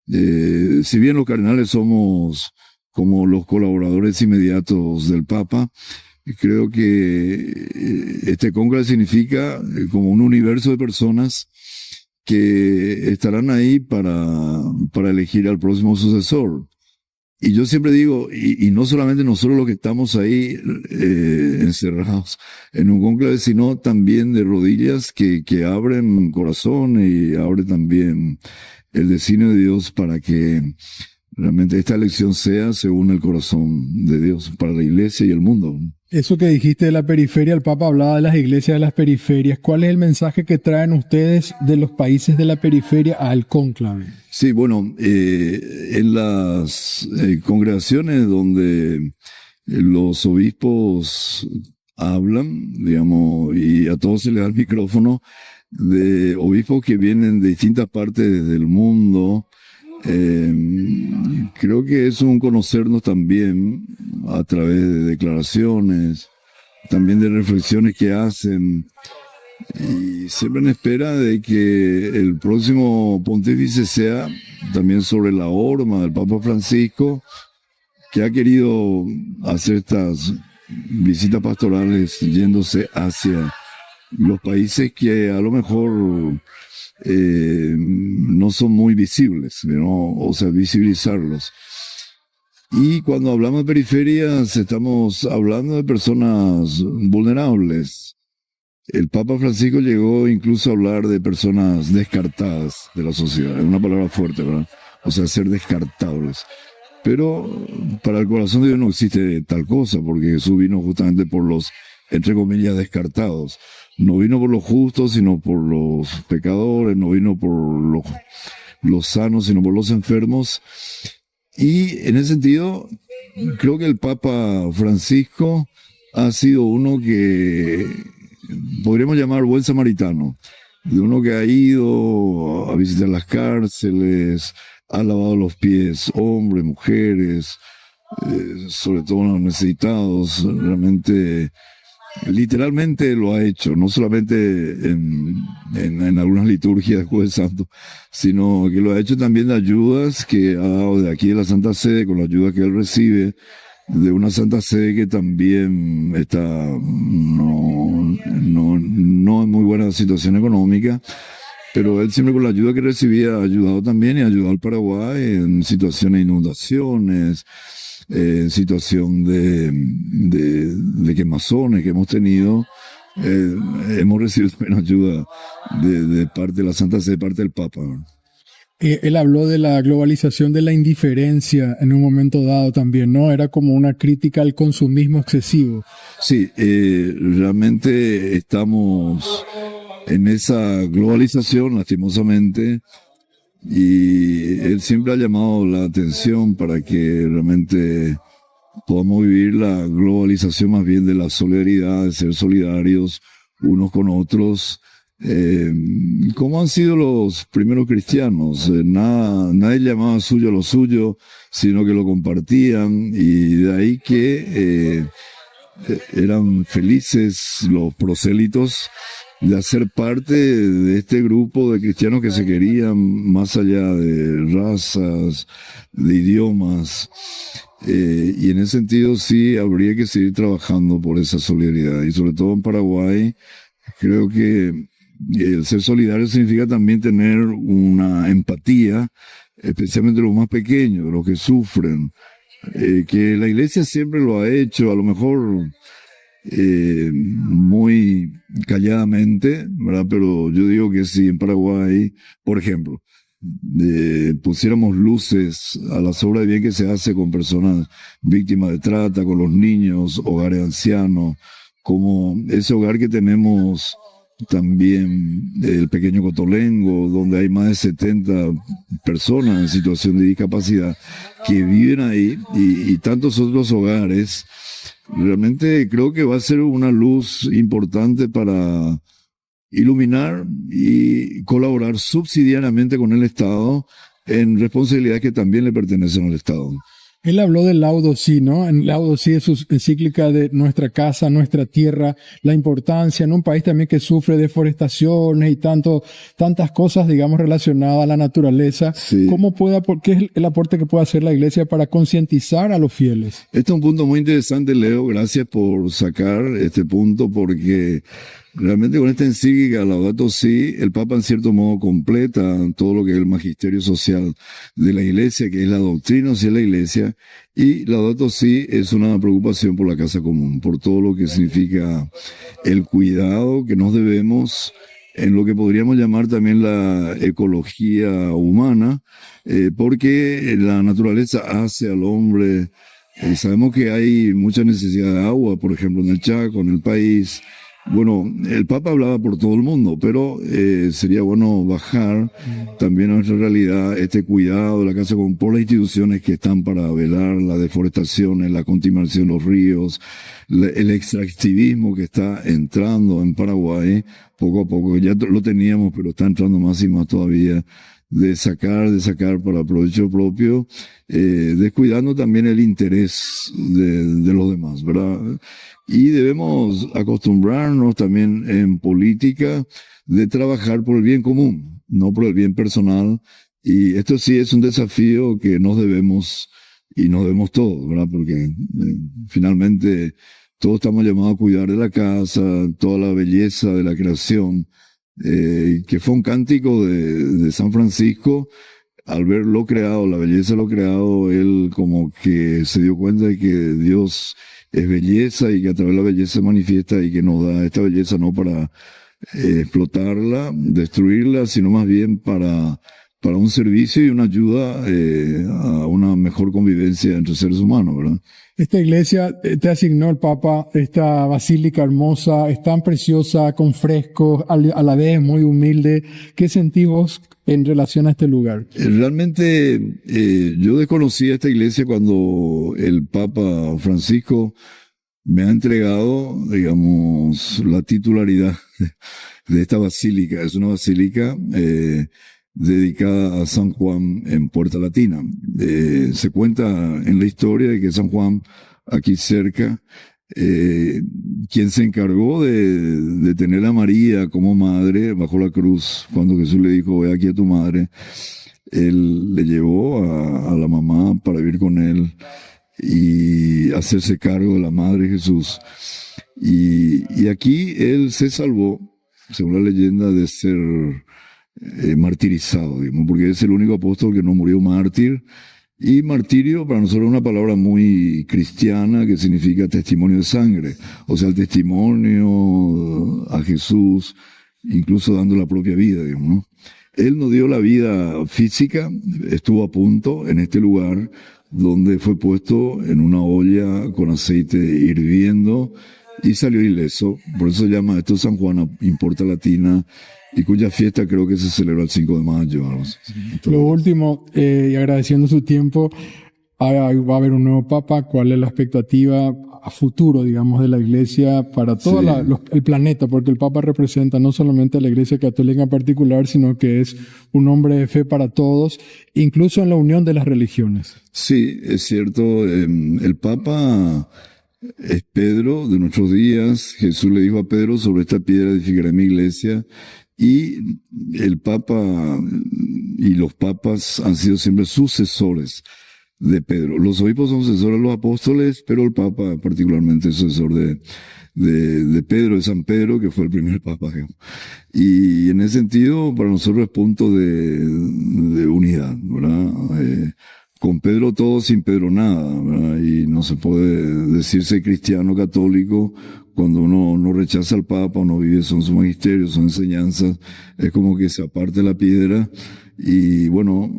Si bien los cardenales somos como los colaboradores inmediatos del Papa, creo que este cónclave significa como un universo de personas que estarán ahí para elegir al próximo sucesor. Y yo siempre digo, y no solamente nosotros los que estamos ahí encerrados en un cónclave, sino también de rodillas que abren corazón y abren también el designio de Dios para que realmente esta elección sea según el corazón de Dios para la Iglesia y el mundo. Eso que dijiste de la periferia, el Papa hablaba de las iglesias de las periferias. ¿Cuál es el mensaje que traen ustedes de los países de la periferia al cónclave? Sí, bueno, en las congregaciones donde los obispos hablan, digamos, y a todos se les da el micrófono, de obispos que vienen de distintas partes del mundo, creo que es un conocernos también a través de declaraciones, también de reflexiones que hacen, y siempre en espera de que el próximo pontífice sea también sobre la horma del Papa Francisco, que ha querido hacer estas visitas pastorales yéndose hacia los países que a lo mejor no son muy visibles, ¿no? O sea, visibilizarlos. Y cuando hablamos de periferias, estamos hablando de personas vulnerables. El Papa Francisco llegó incluso a hablar de personas descartadas de la sociedad. Es una palabra fuerte, ¿verdad? O sea, ser descartables. Pero para el corazón de Dios no existe tal cosa, porque Jesús vino justamente por los, entre comillas, descartados. No vino por los justos, sino por los pecadores, no vino por los sanos, sino por los enfermos. Y en ese sentido, creo que el Papa Francisco ha sido uno que podríamos llamar buen samaritano, de uno que ha ido a visitar las cárceles, ha lavado los pies, hombres, mujeres, sobre todo los necesitados, realmente, literalmente lo ha hecho, no solamente en algunas liturgias de Jueves Santo, sino que lo ha hecho también de ayudas que ha dado de aquí de la Santa Sede, con la ayuda que él recibe de una Santa Sede que también está no en muy buena situación económica, pero él siempre con la ayuda que recibía ha ayudado también y ha ayudado al Paraguay en situaciones de inundaciones, en situación de quemazones que hemos tenido. Hemos recibido también ayuda de parte de la Santa Sede, de parte del Papa. Él habló de la globalización de la indiferencia en un momento dado también, ¿no? Era como una crítica al consumismo excesivo. Sí, realmente estamos en esa globalización, lastimosamente, y él siempre ha llamado la atención para que realmente podamos vivir la globalización más bien de la solidaridad, de ser solidarios unos con otros, como han sido los primeros cristianos. Nadie llamaba suyo lo suyo, sino que lo compartían, y de ahí que eran felices los prosélitos de hacer parte de este grupo de cristianos que se querían más allá de razas, de idiomas. Y en ese sentido sí habría que seguir trabajando por esa solidaridad, y sobre todo en Paraguay creo que el ser solidario significa también tener una empatía, especialmente los más pequeños, los que sufren, que la Iglesia siempre lo ha hecho, a lo mejor muy calladamente, ¿verdad? Pero yo digo que sí, en Paraguay, por ejemplo, pusiéramos luces a la obra de bien que se hace con personas víctimas de trata, con los niños, hogares ancianos, como ese hogar que tenemos también, el Pequeño Cotolengo, donde hay más de 70 personas en situación de discapacidad que viven ahí, y tantos otros hogares. Realmente creo que va a ser una luz importante para iluminar y colaborar subsidiariamente con el Estado en responsabilidades que también le pertenecen al Estado. Él habló del Laudo Si, ¿no? En Laudo Si es su encíclica de nuestra casa, nuestra tierra, la importancia en un país también que sufre deforestaciones y tantas cosas, digamos, relacionadas a la naturaleza. Sí. ¿Qué es el aporte que puede hacer la Iglesia para concientizar a los fieles? Este es un punto muy interesante, Leo. Gracias por sacar este punto, porque realmente con esta encíclica Laudato Si, el Papa en cierto modo completa todo lo que es el magisterio social de la Iglesia, que es la doctrina hacia la Iglesia, y Laudato Si es una preocupación por la casa común, por todo lo que significa el cuidado que nos debemos en lo que podríamos llamar también la ecología humana, porque la naturaleza hace al hombre. Sabemos que hay mucha necesidad de agua, por ejemplo, en el Chaco, en el país. Bueno, el Papa hablaba por todo el mundo, pero sería bueno bajar también a nuestra realidad este cuidado de la casa común por las instituciones que están para velar la deforestación, la contaminación de los ríos, el extractivismo que está entrando en Paraguay poco a poco. Ya lo teníamos, pero está entrando más y más todavía, de sacar para provecho propio, descuidando también el interés de los demás, ¿verdad? Y debemos acostumbrarnos también en política de trabajar por el bien común, no por el bien personal. Y esto sí es un desafío que nos debemos, y nos debemos todos, ¿verdad? Porque finalmente todos estamos llamados a cuidar de la casa, toda la belleza de la creación, que fue un cántico de San Francisco. Al ver lo creado, la belleza de lo creado, él como que se dio cuenta de que Dios es belleza y que a través de la belleza se manifiesta, y que nos da esta belleza no para explotarla, destruirla, sino más bien para un servicio y una ayuda a una mejor convivencia entre seres humanos, ¿verdad? Esta iglesia te asignó el Papa, esta basílica hermosa, es tan preciosa, con frescos, a la vez muy humilde. ¿Qué sentís vos en relación a este lugar? Realmente yo desconocí esta iglesia cuando el Papa Francisco me ha entregado, digamos, la titularidad de esta basílica. Es una basílica dedicada a San Juan en Puerta Latina. Se cuenta en la historia de que San Juan, aquí cerca, quien se encargó de tener a María como madre bajo la cruz, cuando Jesús le dijo, ve aquí a tu madre, él le llevó a la mamá para vivir con él y hacerse cargo de la madre de Jesús. Y aquí él se salvó, según la leyenda, de ser martirizado, digamos, porque es el único apóstol que no murió mártir. Y martirio para nosotros es una palabra muy cristiana que significa testimonio de sangre, o sea, el testimonio a Jesús, incluso dando la propia vida, digamos, ¿no? Él no dio la vida física, estuvo a punto en este lugar donde fue puesto en una olla con aceite hirviendo y salió ileso. Por eso se llama esto San Juan en Puerta Latina, y cuya fiesta creo que se celebra el 5 de mayo. Lo último, y agradeciendo su tiempo, va a haber un nuevo Papa. ¿Cuál es la expectativa a futuro, digamos, de la Iglesia para todo el planeta? Porque el Papa representa no solamente a la Iglesia Católica en particular, sino que es un hombre de fe para todos, incluso en la unión de las religiones. Sí, es cierto. El Papa es Pedro de nuestros días. Jesús le dijo a Pedro, sobre esta piedra edificaré mi iglesia. Y el Papa y los papas han sido siempre sucesores de Pedro. Los obispos son sucesores de los apóstoles, pero el Papa particularmente es sucesor de Pedro, de San Pedro, que fue el primer Papa. Y en ese sentido, para nosotros es punto de unidad, ¿verdad? Con Pedro todo, sin Pedro nada, ¿verdad? Y no se puede decirse cristiano católico cuando uno no rechaza al Papa o no vive son su magisterio, son enseñanzas. Es como que se aparte la piedra y bueno,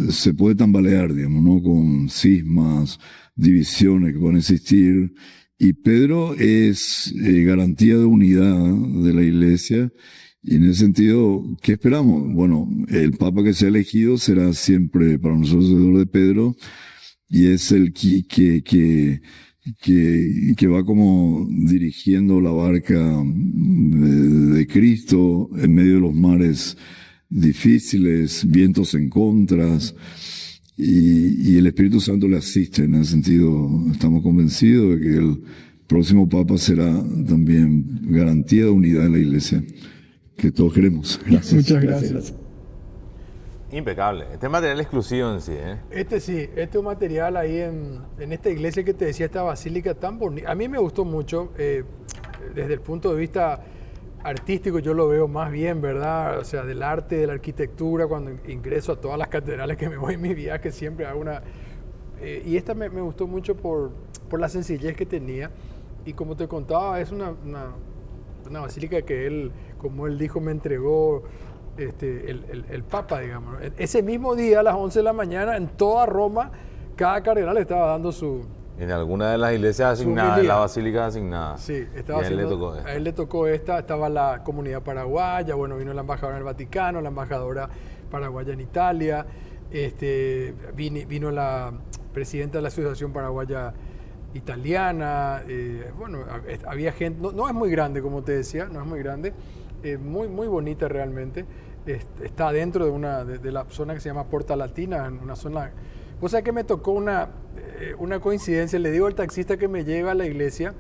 se puede tambalear, digamos, ¿no? Con cismas, divisiones que pueden existir. Y Pedro es garantía de unidad de la Iglesia. Y en ese sentido, ¿qué esperamos? Bueno, el Papa que sea elegido será siempre para nosotros seguidor de Pedro, y es el que va como dirigiendo la barca de Cristo en medio de los mares difíciles, vientos en contras, y el Espíritu Santo le asiste. En ese sentido, estamos convencidos de que el próximo Papa será también garantía de unidad de la Iglesia, que todos queremos. Gracias. Muchas gracias. Impecable. Este es material exclusivo en sí, ¿eh? Este es un material ahí en esta iglesia que te decía, esta basílica tan bonita. A mí me gustó mucho, desde el punto de vista artístico yo lo veo más bien, ¿verdad? O sea, del arte, de la arquitectura, cuando ingreso a todas las catedrales que me voy en mi viaje, siempre hago una... y esta me gustó mucho por la sencillez que tenía, y como te contaba, es una basílica que él, como él dijo, me entregó el Papa, digamos. Ese mismo día, a las 11 de la mañana, en toda Roma, cada cardenal estaba dando su... En alguna de las iglesias asignadas, en la basílica asignada. Sí, estaba haciendo, a él le tocó esta, estaba la comunidad paraguaya, bueno, vino la embajadora en el Vaticano, la embajadora paraguaya en Italia, vino la presidenta de la Asociación Paraguaya Italiana, bueno, había gente, no es muy grande, como te decía, no es muy grande, muy bonita realmente. Está dentro de la zona que se llama Porta Latina, en una zona... O sea que me tocó una coincidencia. Le digo al taxista que me lleva a la iglesia,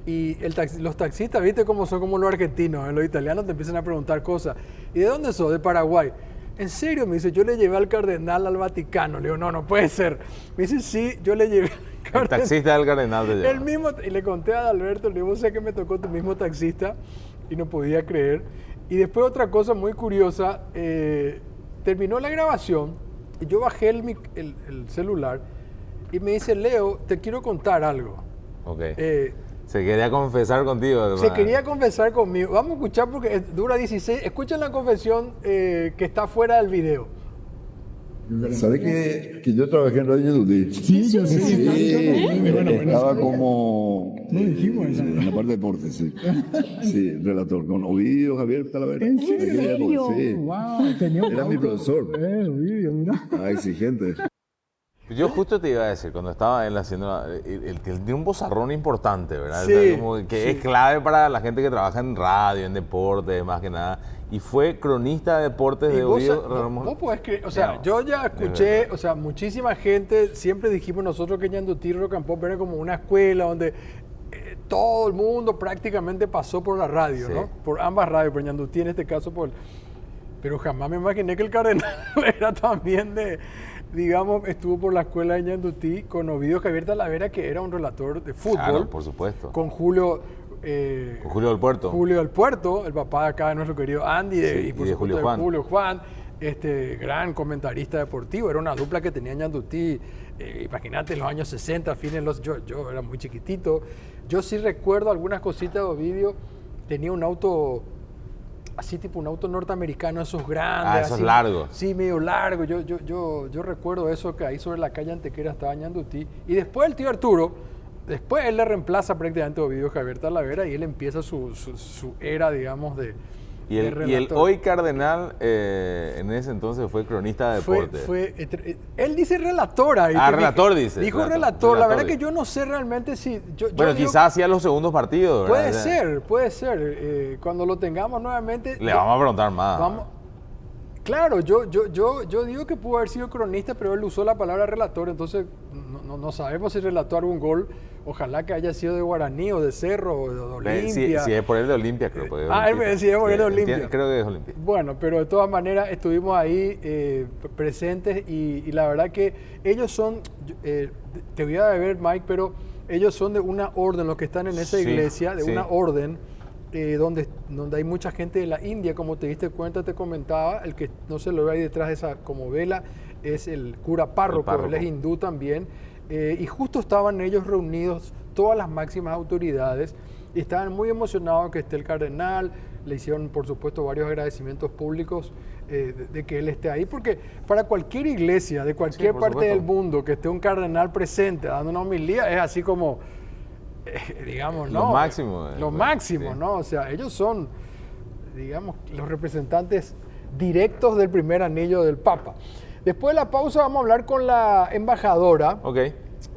y los taxistas, viste cómo son como los argentinos, los italianos te empiezan a preguntar cosas. ¿Y de dónde sos? De Paraguay. ¿En serio? Me dice, yo le llevé al cardenal al Vaticano. Le digo, no puede ser. Me dice, sí, yo le llevé al cardenal. El taxista del cardenal te lleva. El mismo, y le conté a Alberto, le digo, o sea que me tocó tu mismo taxista, y no podía creer. Y después otra cosa muy curiosa, terminó la grabación, y yo bajé el celular, y me dice, Leo, te quiero contar algo. Ok. Se quería confesar contigo, ¿verdad? Se quería confesar conmigo. Vamos a escuchar porque dura 16. Escuchen la confesión que está fuera del video. ¿Sabes que yo trabajé en Radio Dudí? Sí, yo sé. Sí, estaba como... No dijimos eso. En la parte de deportes, sí. Sí, relator. Con Ovidio, Javier Talavera. ¿En serio? Sí. Wow, era mi profesor. Ovidio, mira. Exigente. Yo justo te iba a decir, cuando estaba él haciendo, él tiene un vozarrón importante, ¿verdad? Sí, o sea, como que es clave para la gente que trabaja en radio, en deportes, más que nada. Y fue cronista de deportes de Ovidio. ¿Vos podés creer? O sea, yo ya escuché, o sea, muchísima gente, siempre dijimos nosotros que Ñandutí Rock and Pop era como una escuela donde todo el mundo prácticamente pasó por la radio, ¿no? Por ambas radios, por Ñandutí en este caso, pero jamás me imaginé que el cardenal era también digamos, estuvo por la escuela de Ñandutí con Ovidio Javier Talavera, que era un relator de fútbol. Claro, por supuesto. Con Julio del Puerto. Julio del Puerto, el papá de acá de nuestro querido Andy, y por supuesto de Julio Juan, gran comentarista deportivo. Era una dupla que tenía Ñandutí, imagínate, en los años 60, yo era muy chiquitito. Yo sí recuerdo algunas cositas de Ovidio. Tenía un auto... así tipo un auto norteamericano, esos grandes. Esos así, largos. Sí, medio largo. Yo recuerdo eso, que ahí sobre la calle Antequera estaba Ñandutí. Y después el tío Arturo, después él le reemplaza prácticamente a Ovidio Javier Talavera, y él empieza su era, digamos, de y el hoy cardenal en ese entonces fue cronista de deportes. Él dice relator ahí. Relator dice. Dijo relator. La verdad que yo no sé realmente si... Bueno, quizás hacía los segundos partidos, ¿verdad? Puede ser. Cuando lo tengamos nuevamente... Le vamos a preguntar más. Claro, yo digo que pudo haber sido cronista, pero él usó la palabra relator, entonces no sabemos si relató algún gol. Ojalá que haya sido de Guaraní o de Cerro o de Olimpia. Si es por él de Olimpia, creo. Si es por él de Olimpia. Creo que es Olimpia. Bueno, pero de todas maneras estuvimos ahí presentes, y la verdad que ellos son, te voy a ver, Mike, pero ellos son de una orden, los que están en esa iglesia, de una orden donde hay mucha gente de la India, como te diste cuenta, te comentaba, el que no se lo ve ahí detrás de esa como vela, es el cura párroco, él es hindú también. Y justo estaban ellos reunidos, todas las máximas autoridades, y estaban muy emocionados que esté el cardenal. Le hicieron, por supuesto, varios agradecimientos públicos de que él esté ahí, porque para cualquier iglesia de cualquier parte del mundo que esté un cardenal presente dando una homilía es así como, digamos, ¿no? Lo máximo. Lo máximo, sí. ¿no? O sea, ellos son, digamos, los representantes directos del primer anillo del Papa. Después de la pausa vamos a hablar con la embajadora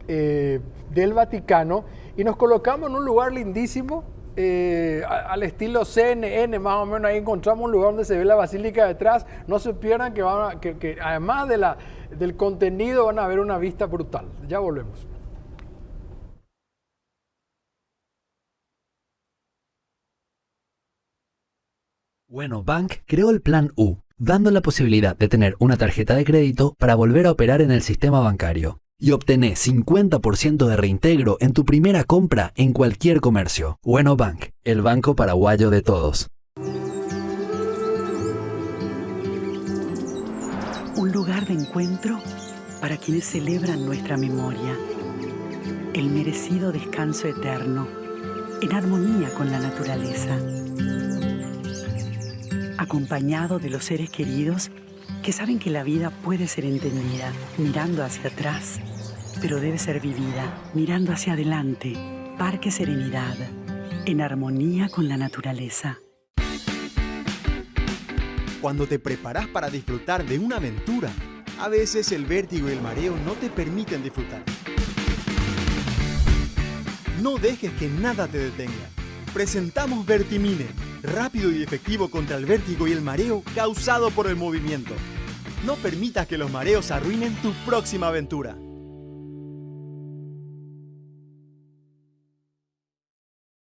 del Vaticano y nos colocamos en un lugar lindísimo, al estilo CNN, más o menos. Ahí encontramos un lugar donde se ve la basílica detrás. No se pierdan que además del contenido van a ver una vista brutal. Ya volvemos. Bueno, Bank creó el Plan U, dando la posibilidad de tener una tarjeta de crédito para volver a operar en el sistema bancario. Y obtener 50% de reintegro en tu primera compra en cualquier comercio. Bueno Bank, el banco paraguayo de todos. Un lugar de encuentro para quienes celebran nuestra memoria. El merecido descanso eterno, en armonía con la naturaleza. Acompañado de los seres queridos que saben que la vida puede ser entendida mirando hacia atrás, pero debe ser vivida mirando hacia adelante. Parque Serenidad, en armonía con la naturaleza. Cuando te preparas para disfrutar de una aventura, a veces el vértigo y el mareo no te permiten disfrutar. No dejes que nada te detenga. Presentamos Vertimine, rápido y efectivo contra el vértigo y el mareo causado por el movimiento. No permitas que los mareos arruinen tu próxima aventura.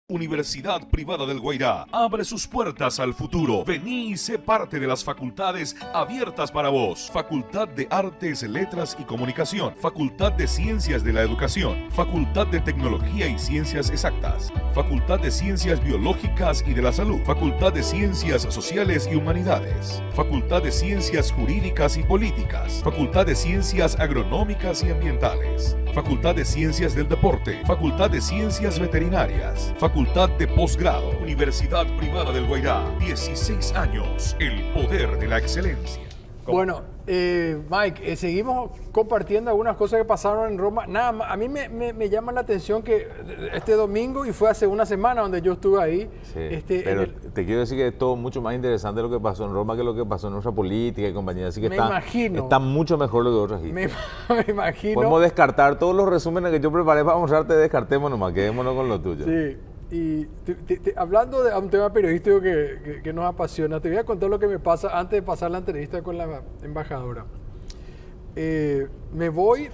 Universidad Privada del Guairá abre sus puertas al futuro. Vení y sé parte de las facultades abiertas para vos. Facultad de Artes, Letras y Comunicación. Facultad de Ciencias de la Educación. Facultad de Tecnología y Ciencias Exactas. Facultad de Ciencias Biológicas y de la Salud. Facultad de Ciencias Sociales y Humanidades. Facultad de Ciencias Jurídicas y Políticas. Facultad de Ciencias Agronómicas y Ambientales. Facultad de Ciencias del Deporte. Facultad de Ciencias Veterinarias. Facultad de Posgrado. Universidad Privada del Guairá. 16 años. El poder de la excelencia. Bueno, Mike, seguimos compartiendo algunas cosas que pasaron en Roma. Nada más, a mí me llama la atención que este domingo, y fue hace una semana donde yo estuve ahí. Sí, pero te quiero decir que es todo mucho más interesante lo que pasó en Roma que lo que pasó en nuestra política y compañía. Así que está mucho mejor lo que otros me imagino. Podemos descartar todos los resúmenes que yo preparé para mostrarte, descartemos nomás, quedémonos con lo tuyo. Sí. Y hablando de un tema periodístico que nos apasiona, te voy a contar lo que me pasa antes de pasar la entrevista con la embajadora. Me voy,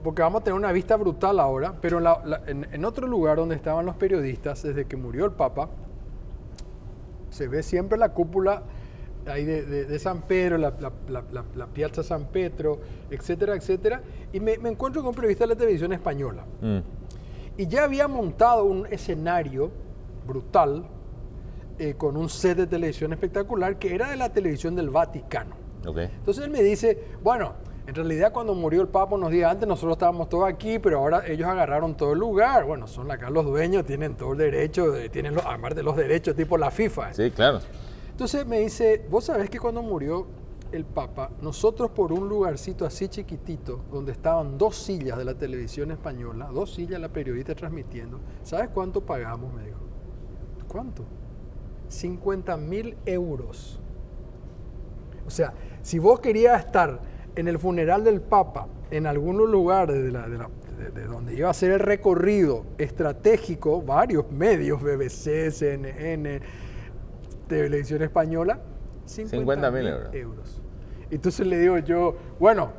porque vamos a tener una vista brutal ahora, pero en otro lugar donde estaban los periodistas, desde que murió el Papa, se ve siempre la cúpula ahí de San Pedro, la Piazza San Pietro, etcétera, etcétera, y me encuentro con un periodista de la televisión española. Y ya había montado un escenario brutal con un set de televisión espectacular que era de la televisión del Vaticano. Entonces él me dice, bueno, en realidad cuando murió el Papa unos días antes nosotros estábamos todos aquí, pero ahora ellos agarraron todo el lugar. Bueno, son acá los dueños, tienen todo el derecho, tienen además de los derechos tipo la FIFA. Sí, claro. Entonces me dice, vos sabés que cuando murió el Papa, nosotros por un lugarcito así chiquitito, donde estaban 2 sillas de la televisión española, 2 sillas la periodista transmitiendo, ¿sabes cuánto pagamos? Me dijo. ¿Cuánto? 50.000 euros. O sea, si vos querías estar en el funeral del Papa, en algún lugar de donde iba a ser el recorrido estratégico, varios medios, BBC, CNN, televisión española, 50.000 euros. Entonces le digo yo, bueno,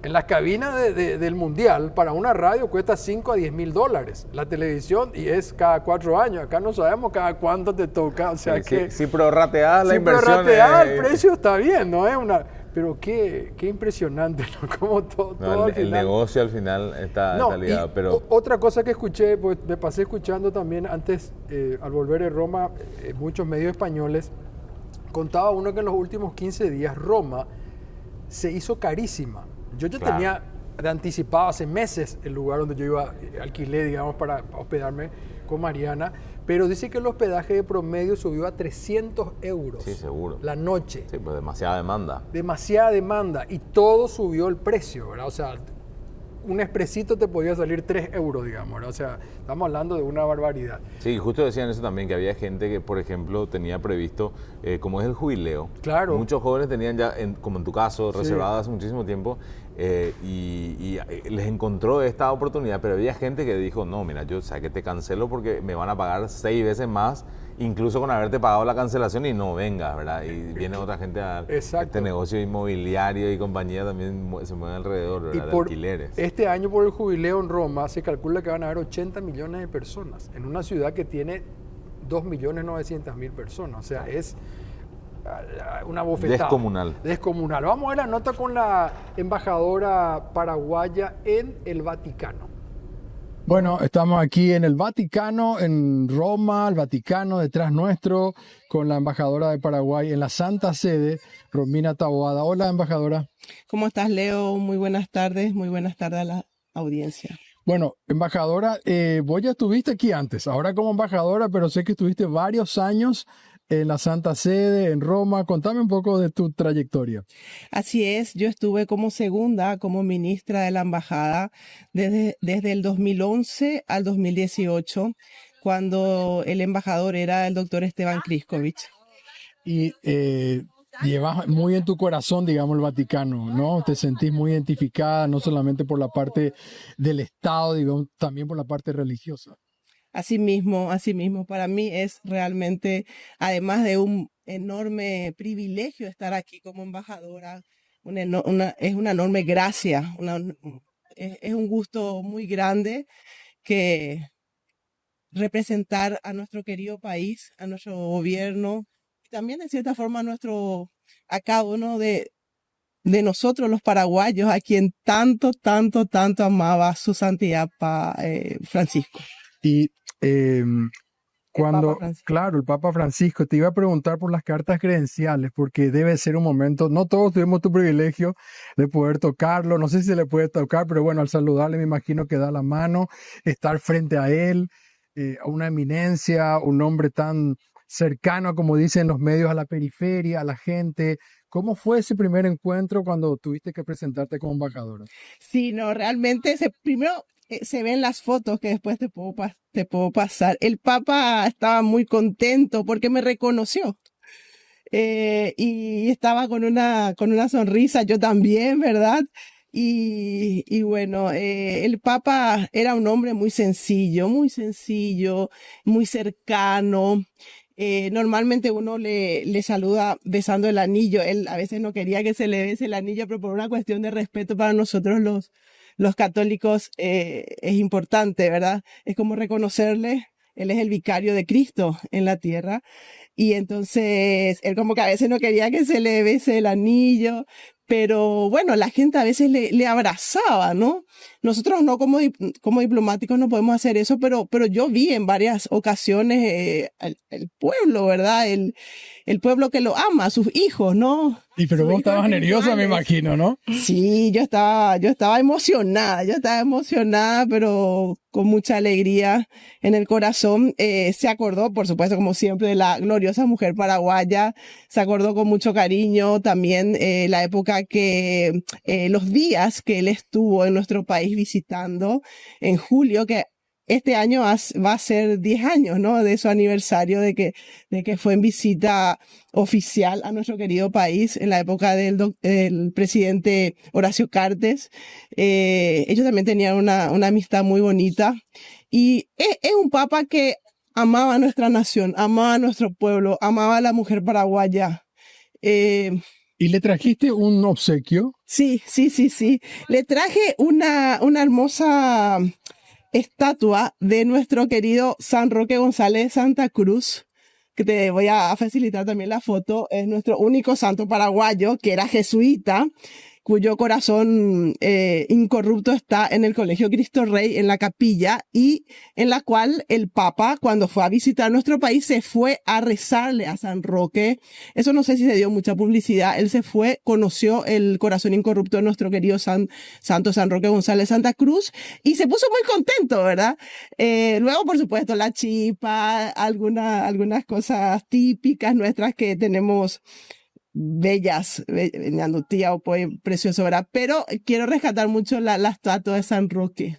en las cabinas del Mundial, para una radio cuesta 5 a 10 mil dólares. La televisión, y es cada 4 años. Acá no sabemos cada cuánto te toca. O sea que si prorrateas la inversión. Si prorrateas el precio está bien, ¿no? Es una... Pero qué impresionante, ¿no? Como todo al final. El negocio al final está ligado. Pero... Otra cosa que escuché, pues me pasé escuchando también antes, al volver de Roma, muchos medios españoles, contaba uno que en los últimos 15 días Roma se hizo carísima. Yo ya tenía de anticipado hace meses el lugar donde yo alquilé, digamos, para hospedarme con Mariana, pero dice que el hospedaje de promedio subió a 300 euros. Sí, seguro. La noche. Sí, pues demasiada demanda. Demasiada demanda y todo subió el precio, ¿verdad? O sea, un expresito te podía salir 3 euros, digamos, ¿verdad? O sea, estamos hablando de una barbaridad. Sí, justo decían eso también, que había gente que, por ejemplo, tenía previsto, como es el jubileo. Claro. Muchos jóvenes tenían ya, como en tu caso, Sí. reservado hace muchísimo tiempo, y les encontró esta oportunidad, pero había gente que dijo, no, mira, yo sé que te cancelo porque me van a pagar 6 veces más, incluso con haberte pagado la cancelación y no vengas, ¿verdad? Y viene otra gente a este negocio inmobiliario y compañía también se mueve alrededor, ¿verdad? De alquileres. Este año por el jubileo en Roma se calcula que van a haber 80 millones de personas en una ciudad que tiene 2.900.000 personas. O sea, es una bofetada. Descomunal. Descomunal. Vamos a ver la nota con la embajadora paraguaya en el Vaticano. Bueno, estamos aquí en el Vaticano, en Roma, el Vaticano detrás nuestro, con la embajadora de Paraguay en la Santa Sede, Romina Taboada. Hola, embajadora. ¿Cómo estás, Leo? Muy buenas tardes a la audiencia. Bueno, embajadora, vos ya estuviste aquí antes, ahora como embajadora, pero sé que estuviste varios años en la Santa Sede, en Roma. Contame un poco de tu trayectoria. Así es, yo estuve como ministra de la embajada desde el 2011 al 2018, cuando el embajador era el doctor Esteban Kriskovic. Y llevas muy en tu corazón, digamos, el Vaticano, ¿no? Te sentís muy identificada, no solamente por la parte del Estado, digamos, también por la parte religiosa. Así mismo, para mí es realmente, además de un enorme privilegio estar aquí como embajadora, es una enorme gracia, es un gusto muy grande que representar a nuestro querido país, a nuestro gobierno, y también de cierta forma a cada uno de nosotros los paraguayos, a quien tanto amaba su santidad Francisco. Y claro, el Papa Francisco, te iba a preguntar por las cartas credenciales, porque debe ser un momento, no todos tuvimos tu privilegio de poder tocarlo, no sé si se le puede tocar, pero bueno, al saludarle me imagino que da la mano, estar frente a él, a una eminencia, un hombre tan cercano, como dicen los medios, a la periferia, a la gente. ¿Cómo fue ese primer encuentro cuando tuviste que presentarte como embajadora? Sí, no, realmente primero se ven las fotos que después te puedo pasar. El Papa estaba muy contento porque me reconoció y estaba con una sonrisa, yo también, ¿verdad? Y bueno, el Papa era un hombre muy sencillo, muy cercano. Normalmente uno le saluda besando el anillo. Él a veces no quería que se le bese el anillo, pero por una cuestión de respeto para nosotros los católicos es importante, ¿verdad? Es como reconocerle, él es el vicario de Cristo en la tierra, y entonces él como que a veces no quería que se le bese el anillo, pero bueno, la gente a veces le abrazaba, ¿no? Nosotros no como diplomáticos no podemos hacer eso, pero yo vi en varias ocasiones el pueblo, ¿verdad? El pueblo que lo ama, sus hijos, ¿no? Y pero vos estabas nerviosa, me imagino, ¿no? Sí, yo estaba emocionada, pero con mucha alegría en el corazón. Se acordó, por supuesto, como siempre, de la gloriosa mujer paraguaya. Se acordó con mucho cariño también la época los días que él estuvo en nuestro país visitando en julio, que este año va a ser 10 años, ¿no? De su aniversario, de que fue en visita oficial a nuestro querido país en la época del presidente Horacio Cartes. Ellos también tenían una amistad muy bonita. Y es un papa que amaba a nuestra nación, amaba a nuestro pueblo, amaba a la mujer paraguaya. ¿Y le trajiste un obsequio? Sí. Le traje una hermosa estatua de nuestro querido San Roque González de Santa Cruz, que te voy a facilitar también la foto. Es nuestro único santo paraguayo, que era jesuita, cuyo corazón incorrupto está en el Colegio Cristo Rey, en la capilla, y en la cual el Papa, cuando fue a visitar nuestro país, se fue a rezarle a San Roque. Eso no sé si se dio mucha publicidad. Él se fue, conoció el corazón incorrupto de nuestro querido Santo San Roque González Santa Cruz y se puso muy contento, ¿verdad? Luego, por supuesto, la chipa, algunas cosas típicas nuestras que tenemos bellas, tía o pues precioso, ¿verdad? Pero quiero rescatar mucho la estatua de San Roque,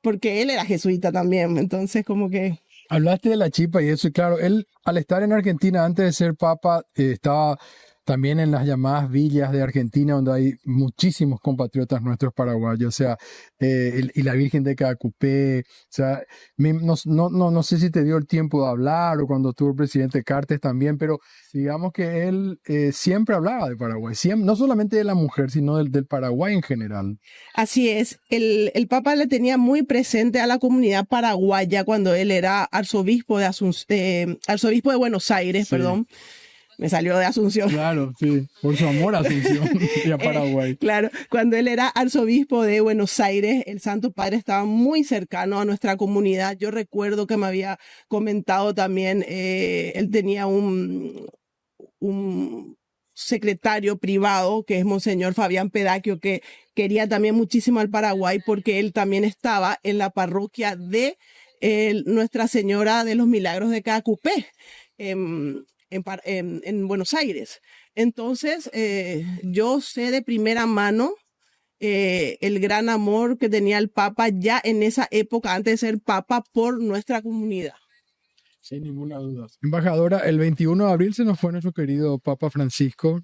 porque él era jesuita también, entonces como que... Hablaste de la chipa y eso, y claro, él al estar en Argentina antes de ser papa, estaba también en las llamadas villas de Argentina, donde hay muchísimos compatriotas nuestros paraguayos, o sea, y la Virgen de Caacupé, o sea, no sé si te dio el tiempo de hablar o cuando estuvo el presidente Cartes también, pero digamos que él siempre hablaba de Paraguay, siempre, no solamente de la mujer, sino del Paraguay en general. Así es, el Papa le tenía muy presente a la comunidad paraguaya cuando él era arzobispo de Buenos Aires, sí. Perdón. Me salió de Asunción. Claro, sí, por su amor a Asunción y a Paraguay. Claro, cuando él era arzobispo de Buenos Aires, el Santo Padre estaba muy cercano a nuestra comunidad. Yo recuerdo que me había comentado también, él tenía un secretario privado, que es Monseñor Fabián Pedaquio, que quería también muchísimo al Paraguay porque él también estaba en la parroquia de Nuestra Señora de los Milagros de Caacupé. En Buenos Aires. Entonces, yo sé de primera mano el gran amor que tenía el Papa ya en esa época, antes de ser Papa, por nuestra comunidad. Sin ninguna duda. Embajadora, el 21 de abril se nos fue nuestro querido Papa Francisco.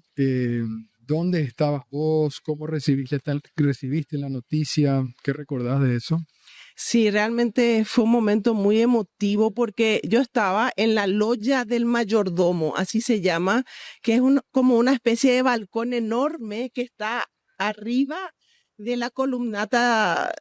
¿Dónde estabas vos? ¿Cómo recibiste la noticia? ¿Qué recordás de eso? Sí, realmente fue un momento muy emotivo porque yo estaba en la logia del mayordomo, así se llama, que es como una especie de balcón enorme que está arriba de la columnata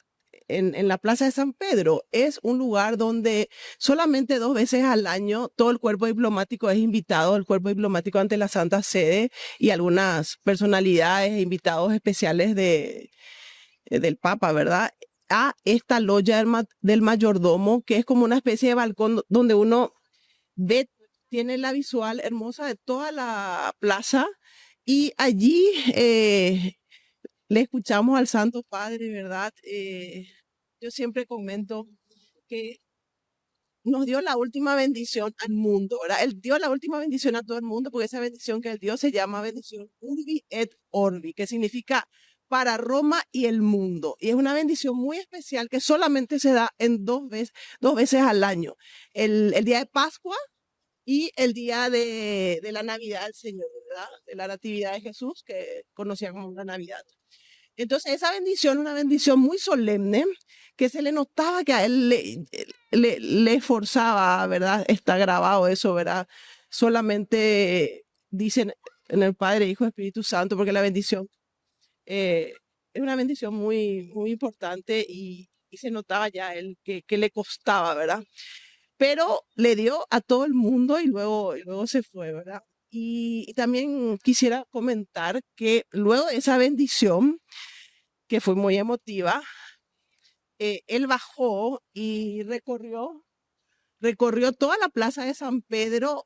en la Plaza de San Pedro. Es un lugar donde solamente 2 veces al año todo el cuerpo diplomático es invitado, el cuerpo diplomático ante la Santa Sede y algunas personalidades, invitados especiales del Papa, ¿verdad? A esta logia del mayordomo, que es como una especie de balcón donde uno ve, tiene la visual hermosa de toda la plaza y allí le escuchamos al Santo Padre, ¿verdad? Yo siempre comento que nos dio la última bendición al mundo, ¿verdad? Él dio la última bendición a todo el mundo porque esa bendición que él dio se llama bendición Urbi et Orbi, que significa para Roma y el mundo. Y es una bendición muy especial que solamente se da en 2 veces al año. El día de Pascua y el día de la Navidad del Señor, ¿verdad? De la Natividad de Jesús, que conocía como la Navidad. Entonces esa bendición, una bendición muy solemne, que se le notaba que a él le esforzaba, ¿verdad? Está grabado eso, ¿verdad? Solamente dicen en el Padre, Hijo, Espíritu Santo, porque la bendición es una bendición muy, muy importante y se notaba ya él que le costaba, ¿verdad? Pero le dio a todo el mundo y luego se fue, ¿verdad? Y también quisiera comentar que luego de esa bendición, que fue muy emotiva, él bajó y recorrió toda la plaza de San Pedro,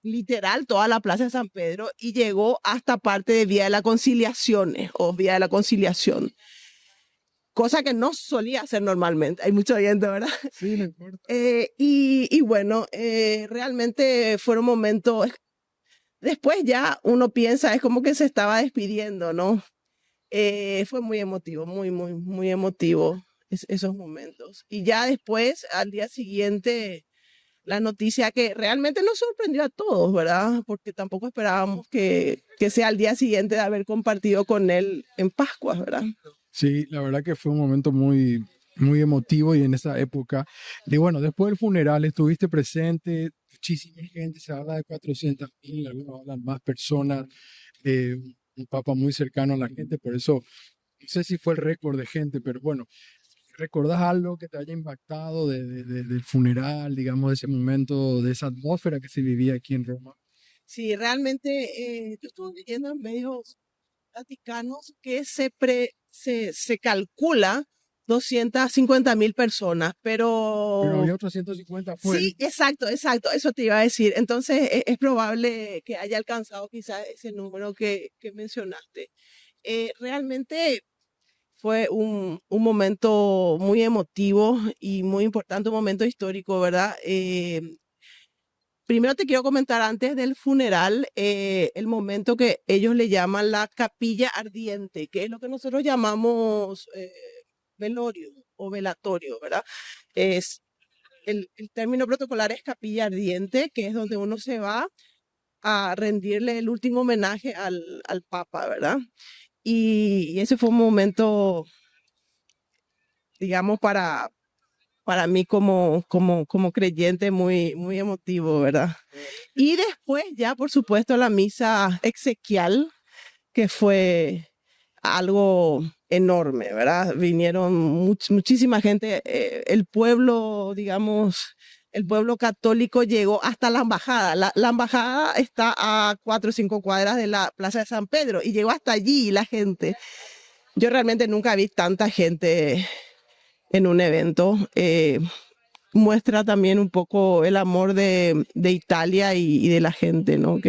literal toda la plaza de San Pedro, y llegó hasta parte de Vía de la Conciliación, Vía de la Conciliación, cosa que no solía hacer normalmente. Hay mucho viento, ¿verdad? Sí, no importa. Y bueno, realmente fueron momentos, después ya uno piensa, es como que se estaba despidiendo, ¿no? Fue muy emotivo, muy, muy, muy emotivo esos momentos. Y ya después, al día siguiente, la noticia que realmente nos sorprendió a todos, ¿verdad? Porque tampoco esperábamos que sea al día siguiente de haber compartido con él en Pascua, ¿verdad? Sí, la verdad que fue un momento muy, muy emotivo y en esa época. Y bueno, después del funeral estuviste presente, muchísima gente, se habla de 400.000, algunos hablan más personas, un papa muy cercano a la gente, por eso no sé si fue el récord de gente, pero bueno, ¿recordás algo que te haya impactado del funeral, digamos, de ese momento, de esa atmósfera que se vivía aquí en Roma? Sí, realmente yo estuve leyendo en medios vaticanos que se calcula 250.000 personas, Pero había otros 150 afuera. Sí, exacto, eso te iba a decir. Entonces es probable que haya alcanzado quizás ese número que mencionaste. Realmente fue un momento muy emotivo y muy importante, un momento histórico, ¿verdad? Primero te quiero comentar antes del funeral, el momento que ellos le llaman la capilla ardiente, que es lo que nosotros llamamos velorio o velatorio, ¿verdad? Es el término protocolar es capilla ardiente, que es donde uno se va a rendirle el último homenaje al Papa, ¿verdad? Y ese fue un momento, digamos, para mí como creyente muy, muy emotivo, ¿verdad? Y después ya, por supuesto, la misa exequial, que fue algo enorme, ¿verdad? Vinieron muchísima gente, el pueblo, digamos, el pueblo católico llegó hasta la embajada. La embajada está a 4 o 5 cuadras de la Plaza de San Pedro y llegó hasta allí la gente. Yo realmente nunca vi tanta gente en un evento. Muestra también un poco el amor de Italia y de la gente, ¿no?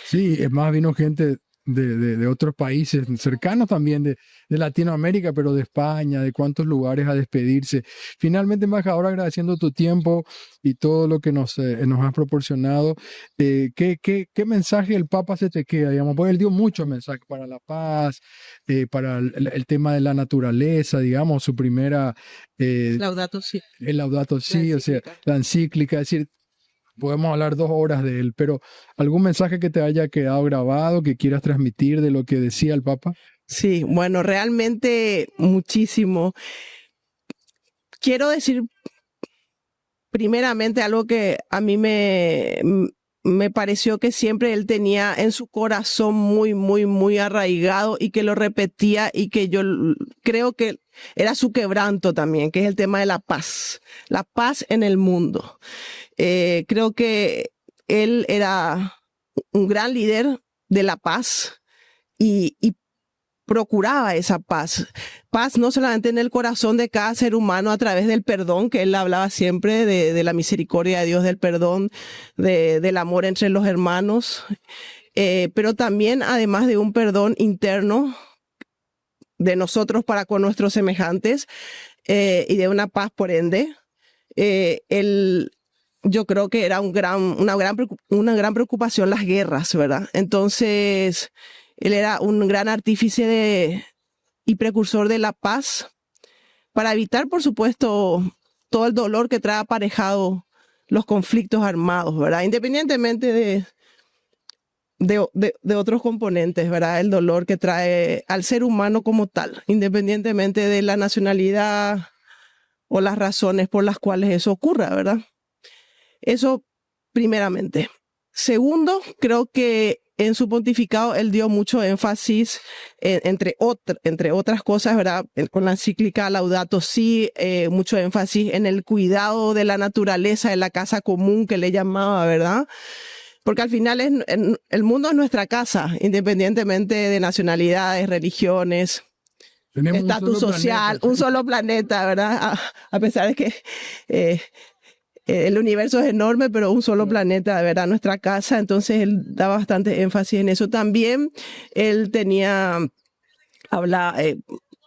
Sí, es más, vino gente de otros países cercanos también de Latinoamérica, pero de España, de cuántos lugares a despedirse. Finalmente, embajador, agradeciendo tu tiempo y todo lo que nos has proporcionado, ¿qué mensaje el Papa se te queda? Digamos, porque él dio muchos mensajes para la paz, para el tema de la naturaleza, digamos, su primera... Laudato Si. El Laudato Si, o sea, la encíclica, es decir, podemos hablar 2 horas de él, pero ¿algún mensaje que te haya quedado grabado, que quieras transmitir de lo que decía el Papa? Sí, bueno, realmente muchísimo. Quiero decir primeramente algo que a mí me pareció que siempre él tenía en su corazón muy, muy, muy arraigado y que lo repetía y que yo creo que era su quebranto también, que es el tema de la paz en el mundo. Creo que él era un gran líder de la paz y procuraba esa paz. Paz no solamente en el corazón de cada ser humano a través del perdón, que él hablaba siempre de la misericordia de Dios, del perdón, del amor entre los hermanos, pero también además de un perdón interno de nosotros para con nuestros semejantes y de una paz por ende. Yo creo que era una gran preocupación las guerras, ¿verdad? Entonces, él era un gran artífice y precursor de la paz para evitar, por supuesto, todo el dolor que trae aparejado los conflictos armados, ¿verdad? Independientemente de otros componentes, ¿verdad? El dolor que trae al ser humano como tal, independientemente de la nacionalidad o las razones por las cuales eso ocurra, ¿verdad? Eso primeramente. Segundo, creo que en su pontificado él dio mucho énfasis, entre otras cosas, ¿verdad? Con la encíclica Laudato Si, mucho énfasis en el cuidado de la naturaleza, de la casa común que le llamaba, ¿verdad? Porque al final el mundo es nuestra casa, independientemente de nacionalidades, religiones, estatus social, un solo planeta, ¿verdad? A pesar de que el universo es enorme, pero un solo planeta, de verdad, nuestra casa. Entonces él da bastante énfasis en eso. También él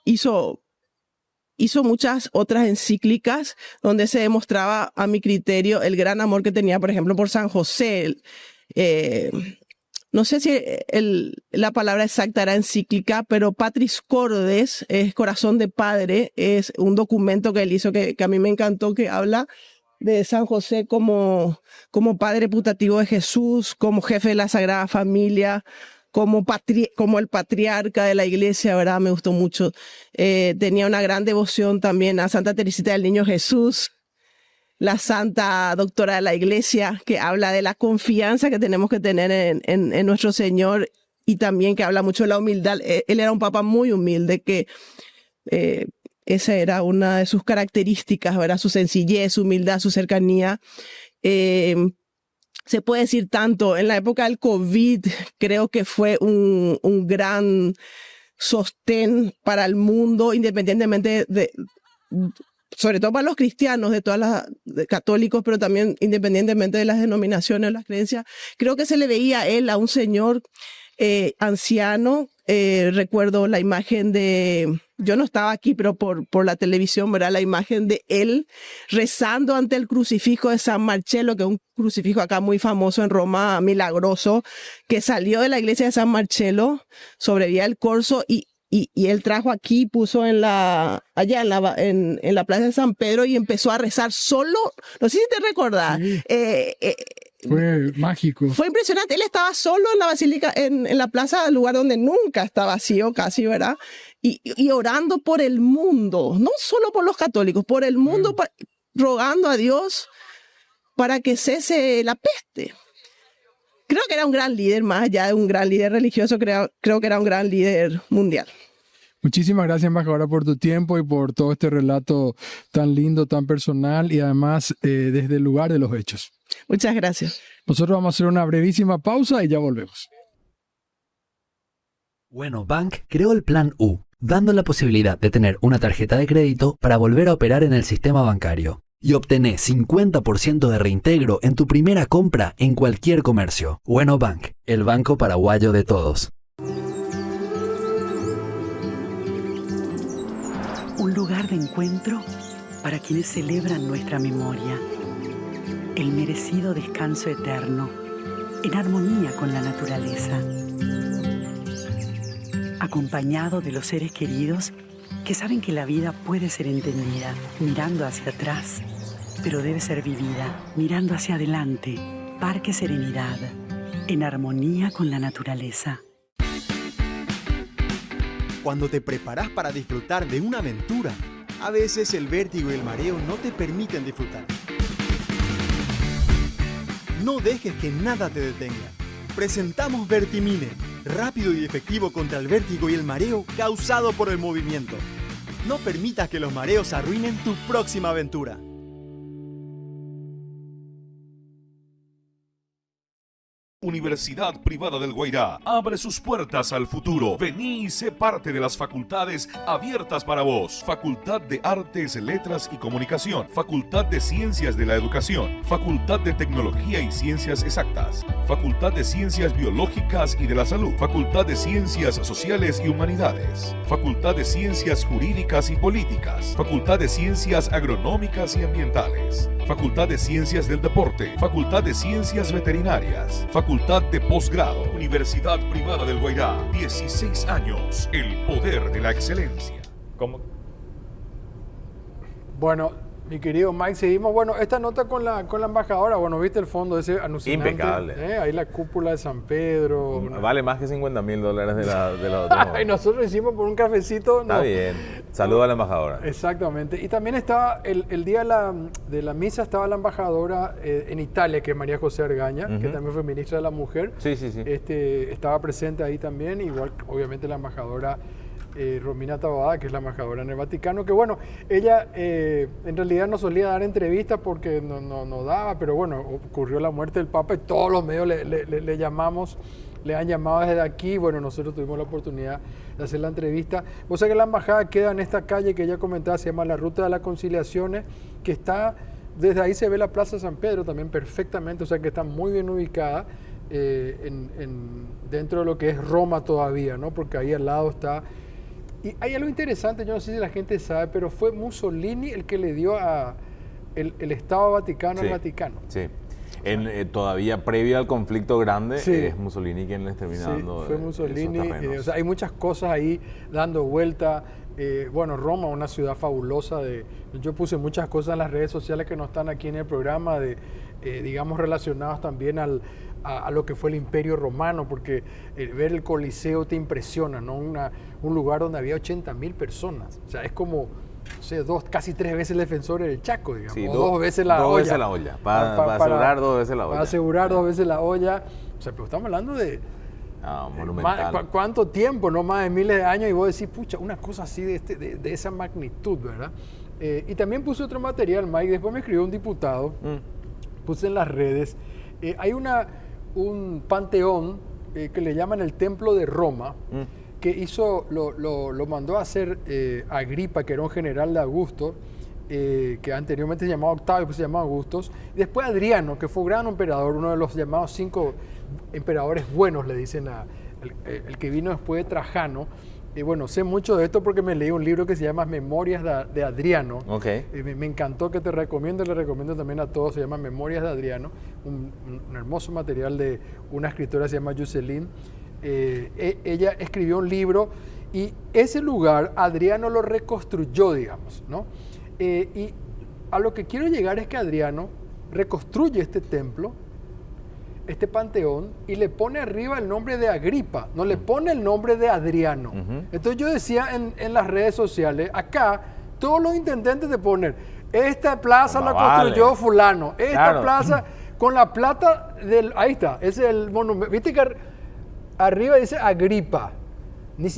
hizo muchas otras encíclicas donde se demostraba, a mi criterio, el gran amor que tenía, por ejemplo, por San José. No sé si la palabra exacta era encíclica, pero Patris Cordis, es Corazón de Padre, es un documento que él hizo que a mí me encantó, que habla de San José como padre putativo de Jesús, como jefe de la Sagrada Familia, como el patriarca de la iglesia, ¿verdad? Me gustó mucho. Tenía una gran devoción también a Santa Teresita del Niño Jesús, la Santa Doctora de la Iglesia, que habla de la confianza que tenemos que tener en nuestro Señor, y también que habla mucho de la humildad. Él era un papa muy humilde, que esa era una de sus características, ¿verdad? Su sencillez, su humildad, su cercanía. se puede decir tanto. En la época del COVID creo que fue un gran sostén para el mundo, independientemente sobre todo para los cristianos, de católicos, pero también independientemente de las denominaciones o las creencias. Creo que se le veía a él, a un señor anciano. Recuerdo la imagen yo no estaba aquí, pero por la televisión, ¿verdad? La imagen de él rezando ante el crucifijo de San Marcello, que es un crucifijo acá muy famoso en Roma, milagroso, que salió de la iglesia de San Marcello, sobrevía el corso y él trajo aquí, puso allá en la plaza de San Pedro y empezó a rezar solo. No sé si te recordás. Sí. Fue mágico. Fue impresionante. Él estaba solo en la basílica, en la plaza, el lugar donde nunca está vacío casi, ¿verdad? Y orando por el mundo, no solo por los católicos, por el mundo, rogando a Dios para que cese la peste. Creo que era un gran líder, más allá de un gran líder religioso, creo que era un gran líder mundial. Muchísimas gracias, embajadora, por tu tiempo y por todo este relato tan lindo, tan personal y además desde el lugar de los hechos. Muchas gracias. Nosotros vamos a hacer una brevísima pausa y ya volvemos. Bueno Bank creó el Plan U, dando la posibilidad de tener una tarjeta de crédito para volver a operar en el sistema bancario. Y obtenés 50% de reintegro en tu primera compra en cualquier comercio. Bueno Bank, el banco paraguayo de todos. Un lugar de encuentro para quienes celebran nuestra memoria. El merecido descanso eterno, en armonía con la naturaleza. Acompañado de los seres queridos que saben que la vida puede ser entendida mirando hacia atrás, pero debe ser vivida mirando hacia adelante. Parque Serenidad, en armonía con la naturaleza. Cuando te preparas para disfrutar de una aventura, a veces el vértigo y el mareo no te permiten disfrutar. No dejes que nada te detenga. Presentamos Vertimine, rápido y efectivo contra el vértigo y el mareo causado por el movimiento. No permitas que los mareos arruinen tu próxima aventura. Universidad Privada del Guairá abre sus puertas al futuro. Vení y sé parte de las facultades abiertas para vos. Facultad de Artes, Letras y Comunicación. Facultad de Ciencias de la Educación. Facultad de Tecnología y Ciencias Exactas. Facultad de Ciencias Biológicas y de la Salud. Facultad de Ciencias Sociales y Humanidades. Facultad de Ciencias Jurídicas y Políticas. Facultad de Ciencias Agronómicas y Ambientales. Facultad de Ciencias del Deporte. Facultad de Ciencias Veterinarias. Facultad de Posgrado. Universidad Privada del Guairá. 16 años. El poder de la excelencia. ¿Cómo? Bueno, mi querido Mike, seguimos. Bueno, esta nota con la embajadora. Bueno, viste el fondo ese alucinante. Impecable. Ahí la cúpula de San Pedro. Vale más que $50,000 de la otra. Y nosotros hicimos por un cafecito. Está bien. Saludo a la embajadora. Exactamente. Y también estaba, el día de la misa, estaba la embajadora en Italia, que es María José Argaña, que también fue ministra de la Mujer. Sí, sí, sí. Estaba presente ahí también, igual obviamente la embajadora Romina Taboada, que es la embajadora en el Vaticano, que bueno, ella en realidad no solía dar entrevistas porque no daba, pero bueno, ocurrió la muerte del Papa y todos los medios le llamamos, le han llamado desde aquí. Bueno, nosotros tuvimos la oportunidad de hacer la entrevista. O sea que la embajada queda en esta calle que ella comentaba, se llama la Ruta de las Conciliaciones, que está, desde ahí se ve la Plaza San Pedro también perfectamente, o sea que está muy bien ubicada dentro de lo que es Roma todavía, ¿no? Porque ahí al lado está. Y hay algo interesante, yo no sé si la gente sabe, pero fue Mussolini el que le dio el Estado Vaticano al Vaticano. Sí. Todavía previo al conflicto grande, es Mussolini quien les termina dando. Fue Mussolini. O sea, hay muchas cosas ahí dando vuelta. Bueno, Roma, una ciudad fabulosa. Yo puse muchas cosas en las redes sociales que no están aquí en el programa, digamos, relacionadas también a lo que fue el Imperio Romano, porque ver el Coliseo te impresiona, ¿no? Un lugar donde había 80,000 personas. O sea, es como, no sé, casi 3 veces el Defensor del Chaco, digamos. Sí, o 2 veces la olla. 2 veces la olla. Para asegurar 2 veces la olla. Para asegurar 2 veces la olla. O sea, pero estamos hablando de monumental. ¿Cuánto tiempo? No más de miles de años. Y vos decís, pucha, una cosa así de esa magnitud, ¿verdad? Y también puse otro material, Mike. Después me escribió un diputado. Puse en las redes Hay un panteón que le llaman el Templo de Roma, que lo mandó a hacer Agripa, que era un general de Augusto, que anteriormente se llamaba Octavio, pues se llamaba Augustos. Y después Adriano, que fue un gran emperador, uno de los llamados 5 emperadores buenos, le dicen el que vino después de Trajano. Y bueno, sé mucho de esto porque me leí un libro que se llama Memorias de Adriano. Okay. Me encantó, que te recomiendo, le recomiendo también a todos, se llama Memorias de Adriano, un hermoso material de una escritora que se llama Jocelyn. Ella escribió un libro y ese lugar Adriano lo reconstruyó, digamos, ¿no? Y a lo que quiero llegar es que Adriano reconstruye este templo, este panteón, y le pone arriba el nombre de Agripa, no le pone el nombre de Adriano. Entonces yo decía en las redes sociales, acá todos los intendentes te ponen, esta plaza la construyó fulano, esta plaza con la plata del, ahí está, ese es el monumento, viste que arriba dice Agripa,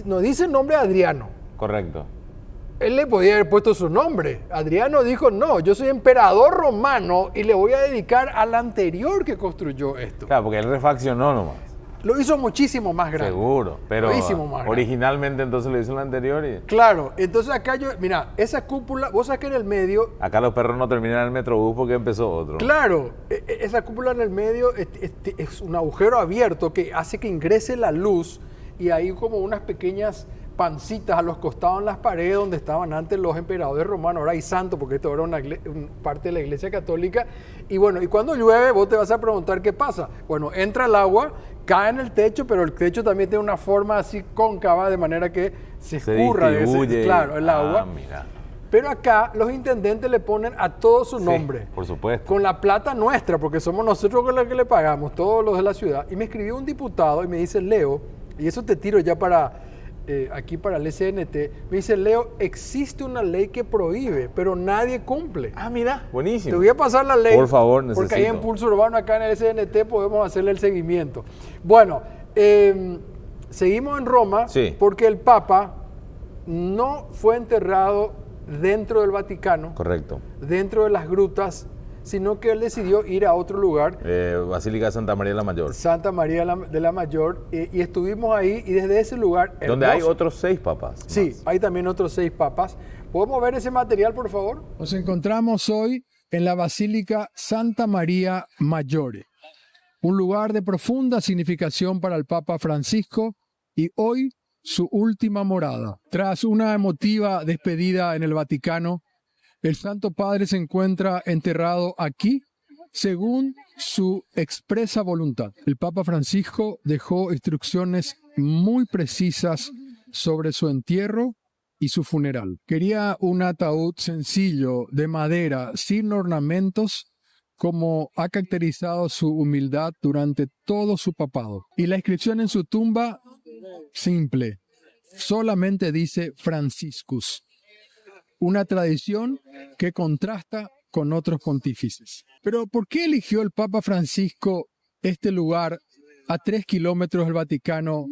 no dice el nombre de Adriano. Correcto. Él le podía haber puesto su nombre. Adriano dijo, no, yo soy emperador romano y le voy a dedicar al anterior que construyó esto. Claro, porque él refaccionó nomás. Lo hizo muchísimo más grande. Seguro, pero lo hizo más grande. Originalmente entonces lo hizo el anterior. Claro, entonces acá mira, esa cúpula, vos sabés que en el medio... Acá los perros no terminan en el Metrobús porque empezó otro. Claro, esa cúpula en el medio es un agujero abierto que hace que ingrese la luz y hay como unas pequeñas pancitas a los costados en las paredes donde estaban antes los emperadores romanos, ahora hay santos porque esto era una parte de la iglesia católica. Y bueno, y cuando llueve vos te vas a preguntar qué pasa. Bueno, entra el agua, cae en el techo, pero el techo también tiene una forma así cóncava de manera que se escurra claro, el agua. Mira. Pero acá los intendentes le ponen a todo su nombre. Sí, por supuesto. Con la plata nuestra, porque somos nosotros con la que le pagamos, todos los de la ciudad. Y me escribió un diputado y me dice, Leo, y eso te tiro ya aquí para el SNT, me dice, Leo, existe una ley que prohíbe, pero nadie cumple. Ah, mira, buenísimo. Te voy a pasar la ley. Por favor, necesito. Porque ahí en Pulso Urbano, acá en el SNT, podemos hacerle el seguimiento. Bueno, seguimos en Roma, porque el Papa no fue enterrado dentro del Vaticano. Correcto. Dentro de las grutas, sino que él decidió ir a otro lugar. Basílica de Santa María de la Mayor. Santa María de la Mayor, y estuvimos ahí, y desde ese lugar... Donde hay otros 6 papas. Sí, más. Hay también otros 6 papas. ¿Podemos ver ese material, por favor? Nos encontramos hoy en la Basílica Santa María Maggiore, un lugar de profunda significación para el Papa Francisco, y hoy su última morada. Tras una emotiva despedida en el Vaticano, el Santo Padre se encuentra enterrado aquí según su expresa voluntad. El Papa Francisco dejó instrucciones muy precisas sobre su entierro y su funeral. Quería un ataúd sencillo, de madera, sin ornamentos, como ha caracterizado su humildad durante todo su papado. Y la inscripción en su tumba, simple, solamente dice Franciscus. Una tradición que contrasta con otros pontífices. Pero ¿por qué eligió el Papa Francisco este lugar a 3 kilómetros del Vaticano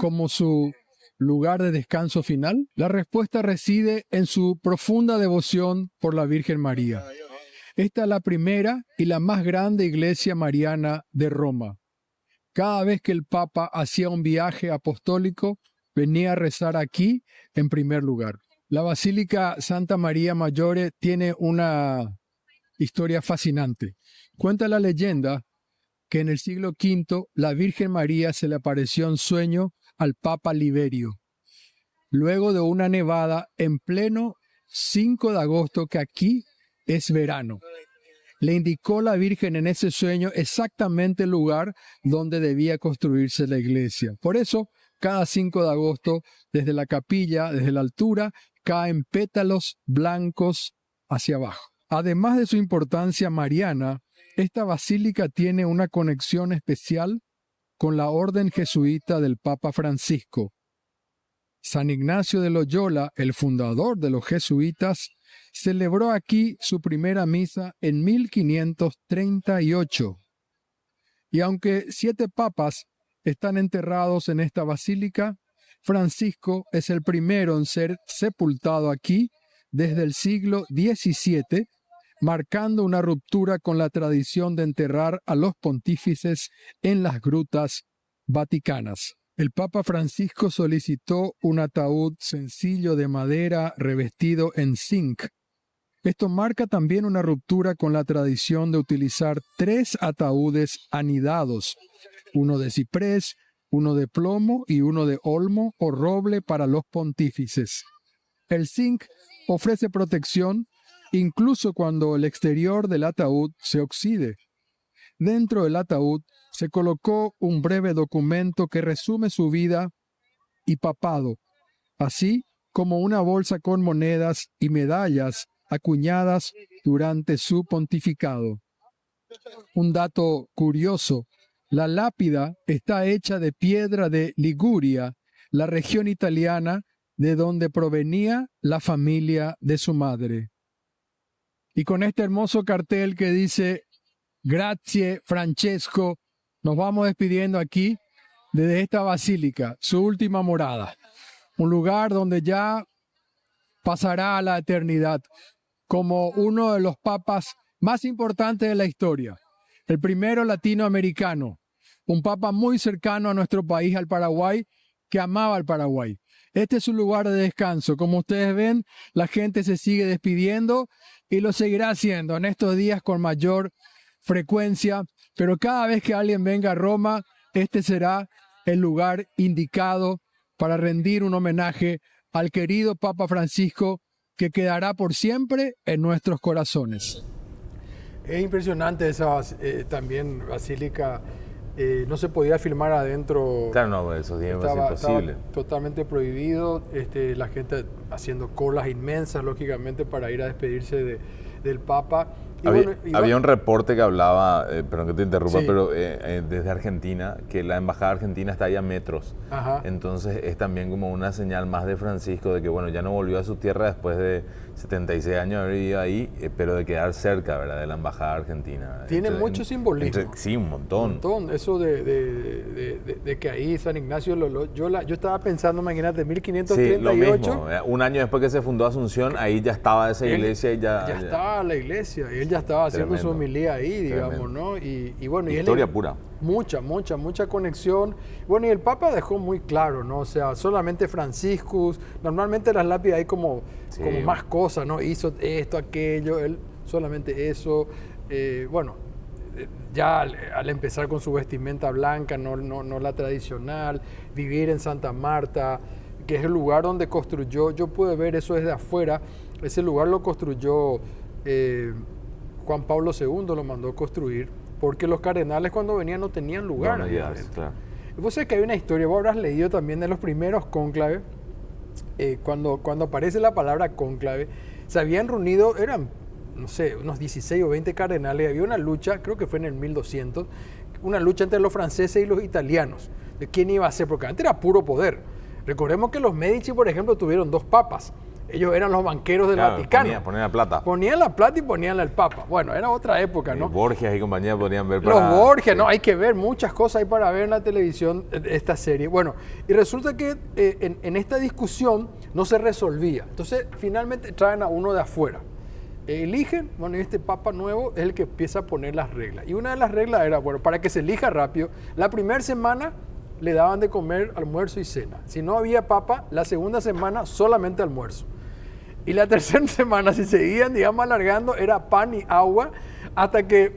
como su lugar de descanso final? La respuesta reside en su profunda devoción por la Virgen María. Esta es la primera y la más grande iglesia mariana de Roma. Cada vez que el Papa hacía un viaje apostólico, venía a rezar aquí en primer lugar. La Basílica Santa María Maggiore tiene una historia fascinante. Cuenta la leyenda que en el siglo V la Virgen María se le apareció en sueño al Papa Liberio, luego de una nevada en pleno 5 de agosto, que aquí es verano. Le indicó la Virgen en ese sueño exactamente el lugar donde debía construirse la iglesia. Por eso, cada 5 de agosto, desde la capilla, desde la altura, caen pétalos blancos hacia abajo. Además de su importancia mariana, esta basílica tiene una conexión especial con la orden jesuita del Papa Francisco. San Ignacio de Loyola, el fundador de los jesuitas, celebró aquí su primera misa en 1538. Y aunque 7 papas están enterrados en esta basílica, Francisco es el primero en ser sepultado aquí desde el siglo XVII, marcando una ruptura con la tradición de enterrar a los pontífices en las grutas vaticanas. El Papa Francisco solicitó un ataúd sencillo de madera revestido en zinc. Esto marca también una ruptura con la tradición de utilizar 3 ataúdes anidados, uno de ciprés, uno de plomo y uno de olmo o roble para los pontífices. El zinc ofrece protección incluso cuando el exterior del ataúd se oxide. Dentro del ataúd se colocó un breve documento que resume su vida y papado, así como una bolsa con monedas y medallas acuñadas durante su pontificado. Un dato curioso, la lápida está hecha de piedra de Liguria, la región italiana de donde provenía la familia de su madre. Y con este hermoso cartel que dice Grazie Francesco, nos vamos despidiendo aquí desde esta basílica, su última morada, un lugar donde ya pasará a la eternidad como uno de los papas más importantes de la historia, el primero latinoamericano, un papa muy cercano a nuestro país, al Paraguay, que amaba al Paraguay. Este es un lugar de descanso. Como ustedes ven, la gente se sigue despidiendo y lo seguirá haciendo en estos días con mayor frecuencia, pero cada vez que alguien venga a Roma, este será el lugar indicado para rendir un homenaje al querido Papa Francisco, que quedará por siempre en nuestros corazones. Es impresionante esa también basílica. No se podía filmar adentro. Claro, no, eso es imposible. Estaba totalmente prohibido. La gente haciendo colas inmensas, lógicamente, para ir a despedirse del Papa. Había un reporte que hablaba, perdón que te interrumpa, sí, pero desde Argentina, que la embajada argentina está ahí a metros. Ajá. Entonces es también como una señal más de Francisco de que, bueno, ya no volvió a su tierra después de 76 años de haber vivido ahí, pero de quedar cerca, ¿verdad?, de la embajada argentina. Tiene mucho simbolismo. Sí, un montón. Eso de que ahí San Ignacio, yo estaba pensando, imagínate, 1538. Sí, lo mismo. Un año después que se fundó Asunción, ahí ya estaba esa iglesia y ya estaba la iglesia, y él ya estaba haciendo su homilía ahí, digamos, ¿no? Y bueno, historia pura. Mucha conexión. Bueno, y el Papa dejó muy claro, ¿no? O sea, solamente Franciscus, normalmente las lápidas hay como más cosas, ¿no? Hizo esto, aquello, él solamente eso. Ya al empezar con su vestimenta blanca, no la tradicional, vivir en Santa Marta, que es el lugar donde construyó, yo pude ver eso desde afuera, ese lugar lo construyó Juan Pablo II, lo mandó construir, porque los cardenales cuando venían no tenían lugar. Claro. Vos sabés que hay una historia, vos habrás leído también de los primeros cónclaves, cuando aparece la palabra cónclave, se habían reunido, eran, no sé, unos 16 o 20 cardenales, había una lucha, creo que fue en el 1200, una lucha entre los franceses y los italianos, de quién iba a ser, porque antes era puro poder. Recordemos que los Medici, por ejemplo, tuvieron 2 papas. Ellos eran los banqueros del Vaticano. Ponían la plata. Ponían la plata y ponían al Papa. Bueno, era otra época, ¿no? Borgias y compañía podían ver para... Los Borgias, sí. ¿No? Hay que ver muchas cosas ahí para ver en la televisión esta serie. Bueno, y resulta que en esta discusión no se resolvía. Entonces, finalmente traen a uno de afuera. Eligen, bueno, y este Papa nuevo es el que empieza a poner las reglas. Y una de las reglas era, bueno, para que se elija rápido, la primera semana le daban de comer almuerzo y cena. Si no había Papa, la segunda semana solamente almuerzo. Y la tercera semana, si seguían, digamos, alargando, era pan y agua hasta que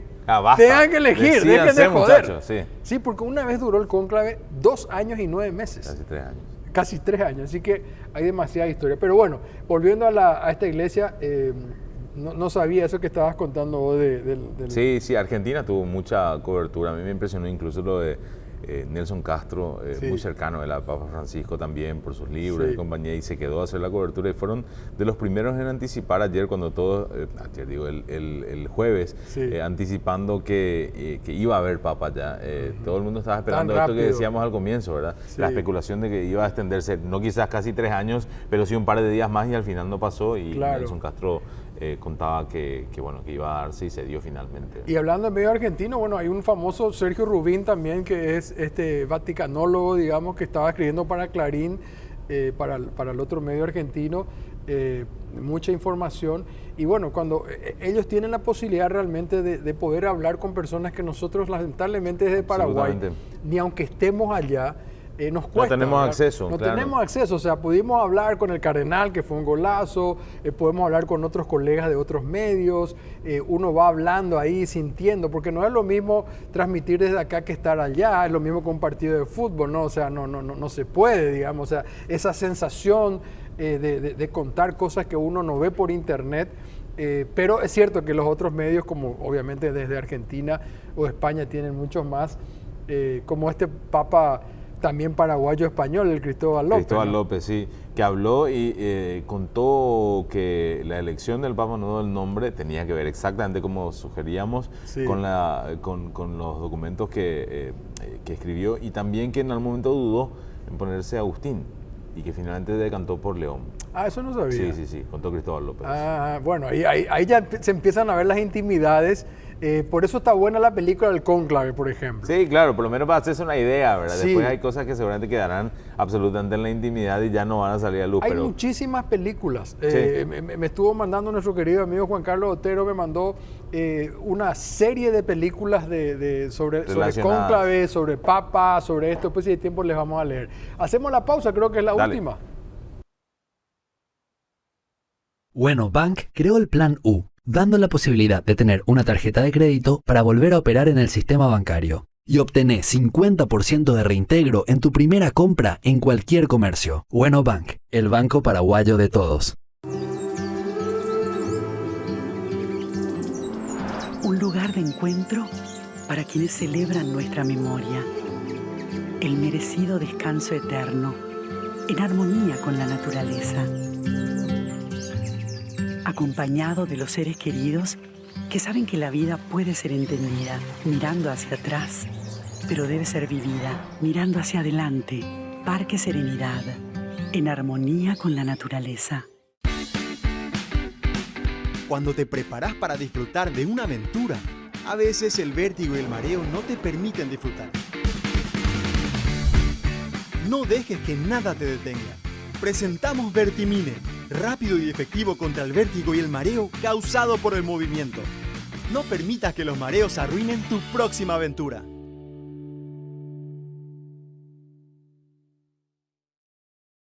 tengan que elegir, dejen de joder. Sí, porque una vez duró el cónclave 2 años y 9 meses. Casi 3 años. Casi 3 años, así que hay demasiada historia. Pero bueno, volviendo a esta iglesia, no sabía eso que estabas contando vos Sí, Argentina tuvo mucha cobertura. A mí me impresionó incluso lo de Nelson Castro, muy cercano del Papa Francisco también por sus libros y compañía, y se quedó a hacer la cobertura y fueron de los primeros en anticipar ayer cuando el jueves, anticipando que iba a haber Papa ya. Todo el mundo estaba esperando esto que decíamos al comienzo, ¿verdad? La especulación de que iba a extenderse, no quizás casi 3 años, pero sí un par de días más, y al final no pasó, y Nelson Castro contaba que iba a darse y se dio finalmente. Y hablando de medio argentino, bueno, hay un famoso Sergio Rubín también, que es vaticanólogo, digamos, que estaba escribiendo para Clarín para el otro medio argentino, mucha información. Y bueno, cuando ellos tienen la posibilidad realmente de poder hablar con personas que nosotros lamentablemente desde Paraguay, ni aunque estemos allá, nos cuesta. No tenemos acceso. No claro. tenemos acceso, o sea, pudimos hablar con el Cardenal, que fue un golazo, podemos hablar con otros colegas de otros medios, uno va hablando ahí, sintiendo, porque no es lo mismo transmitir desde acá que estar allá, es lo mismo que un partido de fútbol, ¿no? O sea, no se puede, digamos, o sea, esa sensación de contar cosas que uno no ve por internet, pero es cierto que los otros medios, como obviamente desde Argentina o España tienen muchos más, como este Papa también paraguayo-español, el Cristóbal López. Cristóbal López, sí, que habló y contó que la elección del Papa Nuevo del nombre tenía que ver exactamente como sugeríamos con los documentos que escribió, y también que en algún momento dudó en ponerse Agustín y que finalmente decantó por León. Ah, eso no sabía. Sí, contó Cristóbal López. Bueno, ahí ya se empiezan a ver las intimidades. Por eso está buena la película del Cónclave, por ejemplo. Sí, claro, por lo menos para hacerse una idea, ¿verdad? Sí. Después hay cosas que seguramente quedarán absolutamente en la intimidad y ya no van a salir a luz. Hay muchísimas películas. Me estuvo mandando nuestro querido amigo Juan Carlos Otero, me mandó una serie de películas sobre Cónclave, sobre Papa, sobre esto. Pues si hay tiempo les vamos a leer. Hacemos la pausa, creo que es la última. Bueno Bank creó el Plan U, dando la posibilidad de tener una tarjeta de crédito para volver a operar en el sistema bancario. Y obtener 50% de reintegro en tu primera compra en cualquier comercio. Bueno Bank, el banco paraguayo de todos. Un lugar de encuentro para quienes celebran nuestra memoria. El merecido descanso eterno, en armonía con la naturaleza. Acompañado de los seres queridos que saben que la vida puede ser entendida mirando hacia atrás, pero debe ser vivida mirando hacia adelante. Parque Serenidad, en armonía con la naturaleza. Cuando te preparas para disfrutar de una aventura, a veces el vértigo y el mareo no te permiten disfrutar. No dejes que nada te detenga. Presentamos Vertimine, rápido y efectivo contra el vértigo y el mareo causado por el movimiento. No permitas que los mareos arruinen tu próxima aventura.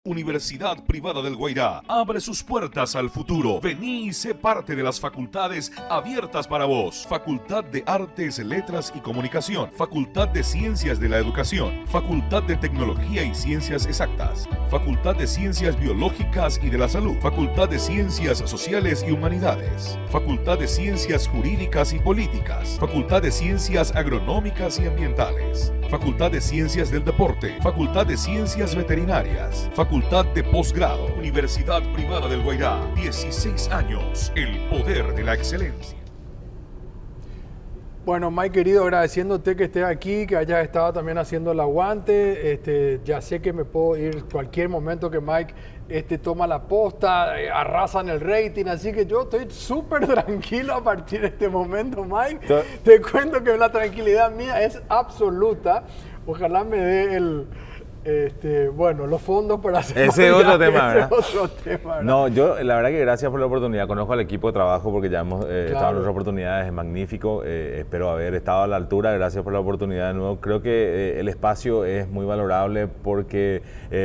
Universidad Privada del Guairá abre sus puertas al futuro. Vení y sé parte de las facultades abiertas para vos. Facultad de Artes, Letras y Comunicación. Facultad de Ciencias de la Educación. Facultad de Tecnología y Ciencias Exactas. Facultad de Ciencias Biológicas y de la Salud. Facultad de Ciencias Sociales y Humanidades. Facultad de Ciencias Jurídicas y Políticas. Facultad de Ciencias Agronómicas y Ambientales. Facultad de Ciencias del Deporte. Facultad de Ciencias Veterinarias. Facultad de Posgrado. Universidad Privada del Guairá. 16 años. El poder de la excelencia. Bueno, Mike, querido, agradeciéndote que estés aquí, que hayas estado también haciendo el aguante. Ya sé que me puedo ir cualquier momento que Mike toma la posta, arrasan el rating, así que yo estoy súper tranquilo a partir de este momento, Mike. Te cuento que la tranquilidad mía es absoluta. Ojalá me dé los fondos para hacer ese otro tema, ¿verdad? ¿verdad? No, yo la verdad que gracias por la oportunidad. Conozco al equipo de trabajo porque ya hemos estado en otras oportunidades, es magnífico. Espero haber estado a la altura. Gracias por la oportunidad de nuevo. Creo que el espacio es muy valorable porque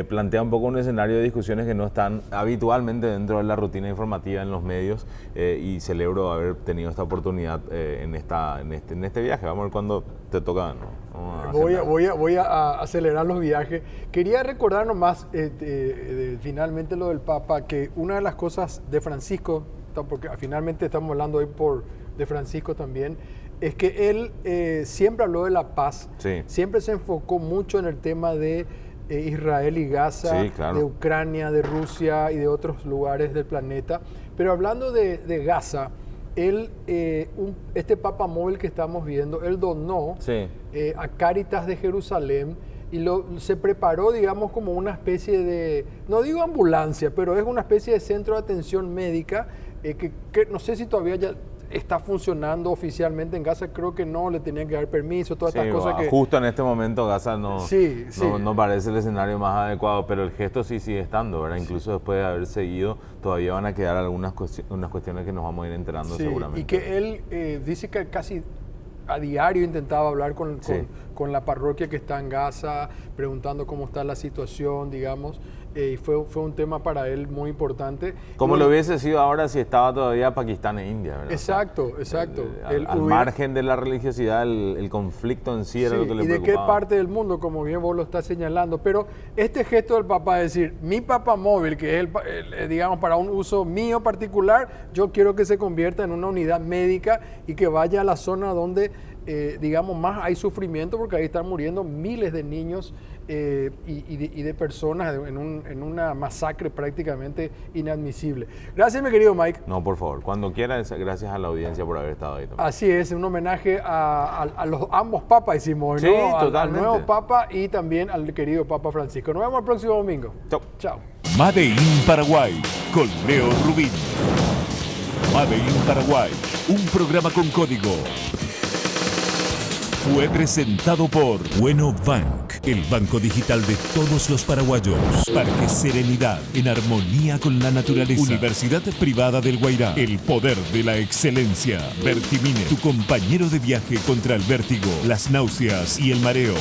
plantea un poco un escenario de discusiones que no están habitualmente dentro de la rutina informativa en los medios y celebro haber tenido esta oportunidad en este viaje. Vamos a ver cuándo te toca, ¿no? Voy a acelerar los viajes. Quería recordar nomás finalmente lo del Papa, que una de las cosas de Francisco, porque finalmente estamos hablando hoy de Francisco también, es que él siempre habló de la paz, siempre se enfocó mucho en el tema de Israel y Gaza, de Ucrania, de Rusia y de otros lugares del planeta. Pero hablando de Gaza, él, este Papa móvil que estamos viendo, él donó a Cáritas de Jerusalén y se preparó, digamos, como una especie de, no digo ambulancia, pero es una especie de centro de atención médica que no sé si todavía ya está funcionando oficialmente en Gaza, creo que no le tenían que dar permiso, todas estas cosas que... Justo en este momento Gaza no parece el escenario más adecuado, pero el gesto sí sigue estando, ¿verdad? Incluso después de haber seguido, todavía van a quedar unas cuestiones que nos vamos a ir enterando seguramente. Y que él dice que casi a diario intentaba hablar con la parroquia que está en Gaza, preguntando cómo está la situación, digamos, y fue un tema para él muy importante. Como lo hubiese sido ahora si estaba todavía Pakistán e India, ¿verdad? Exacto. Al margen de la religiosidad, el conflicto en sí era lo que le preocupaba. ¿Y de qué parte del mundo? Como bien vos lo estás señalando. Pero este gesto del Papa, es decir, mi Papa móvil, que es digamos, para un uso mío particular, yo quiero que se convierta en una unidad médica y que vaya a la zona donde, digamos, más hay sufrimiento, porque ahí están muriendo miles de niños y de personas en una masacre prácticamente inadmisible. Gracias, mi querido Mike. No, por favor, cuando quieras, gracias a la audiencia por haber estado ahí también. Así es, un homenaje a los ambos papas hicimos, sí, ¿no? Totalmente. Al nuevo papa y también al querido Papa Francisco. Nos vemos el próximo domingo. Chao. Made in Paraguay con Leo Rubín. Made in Paraguay, un programa con código. Fue presentado por Bueno Bank, el banco digital de todos los paraguayos. Parque Serenidad, en armonía con la naturaleza. Universidad Privada del Guairá, el poder de la excelencia. Vertimine, tu compañero de viaje contra el vértigo, las náuseas y el mareo.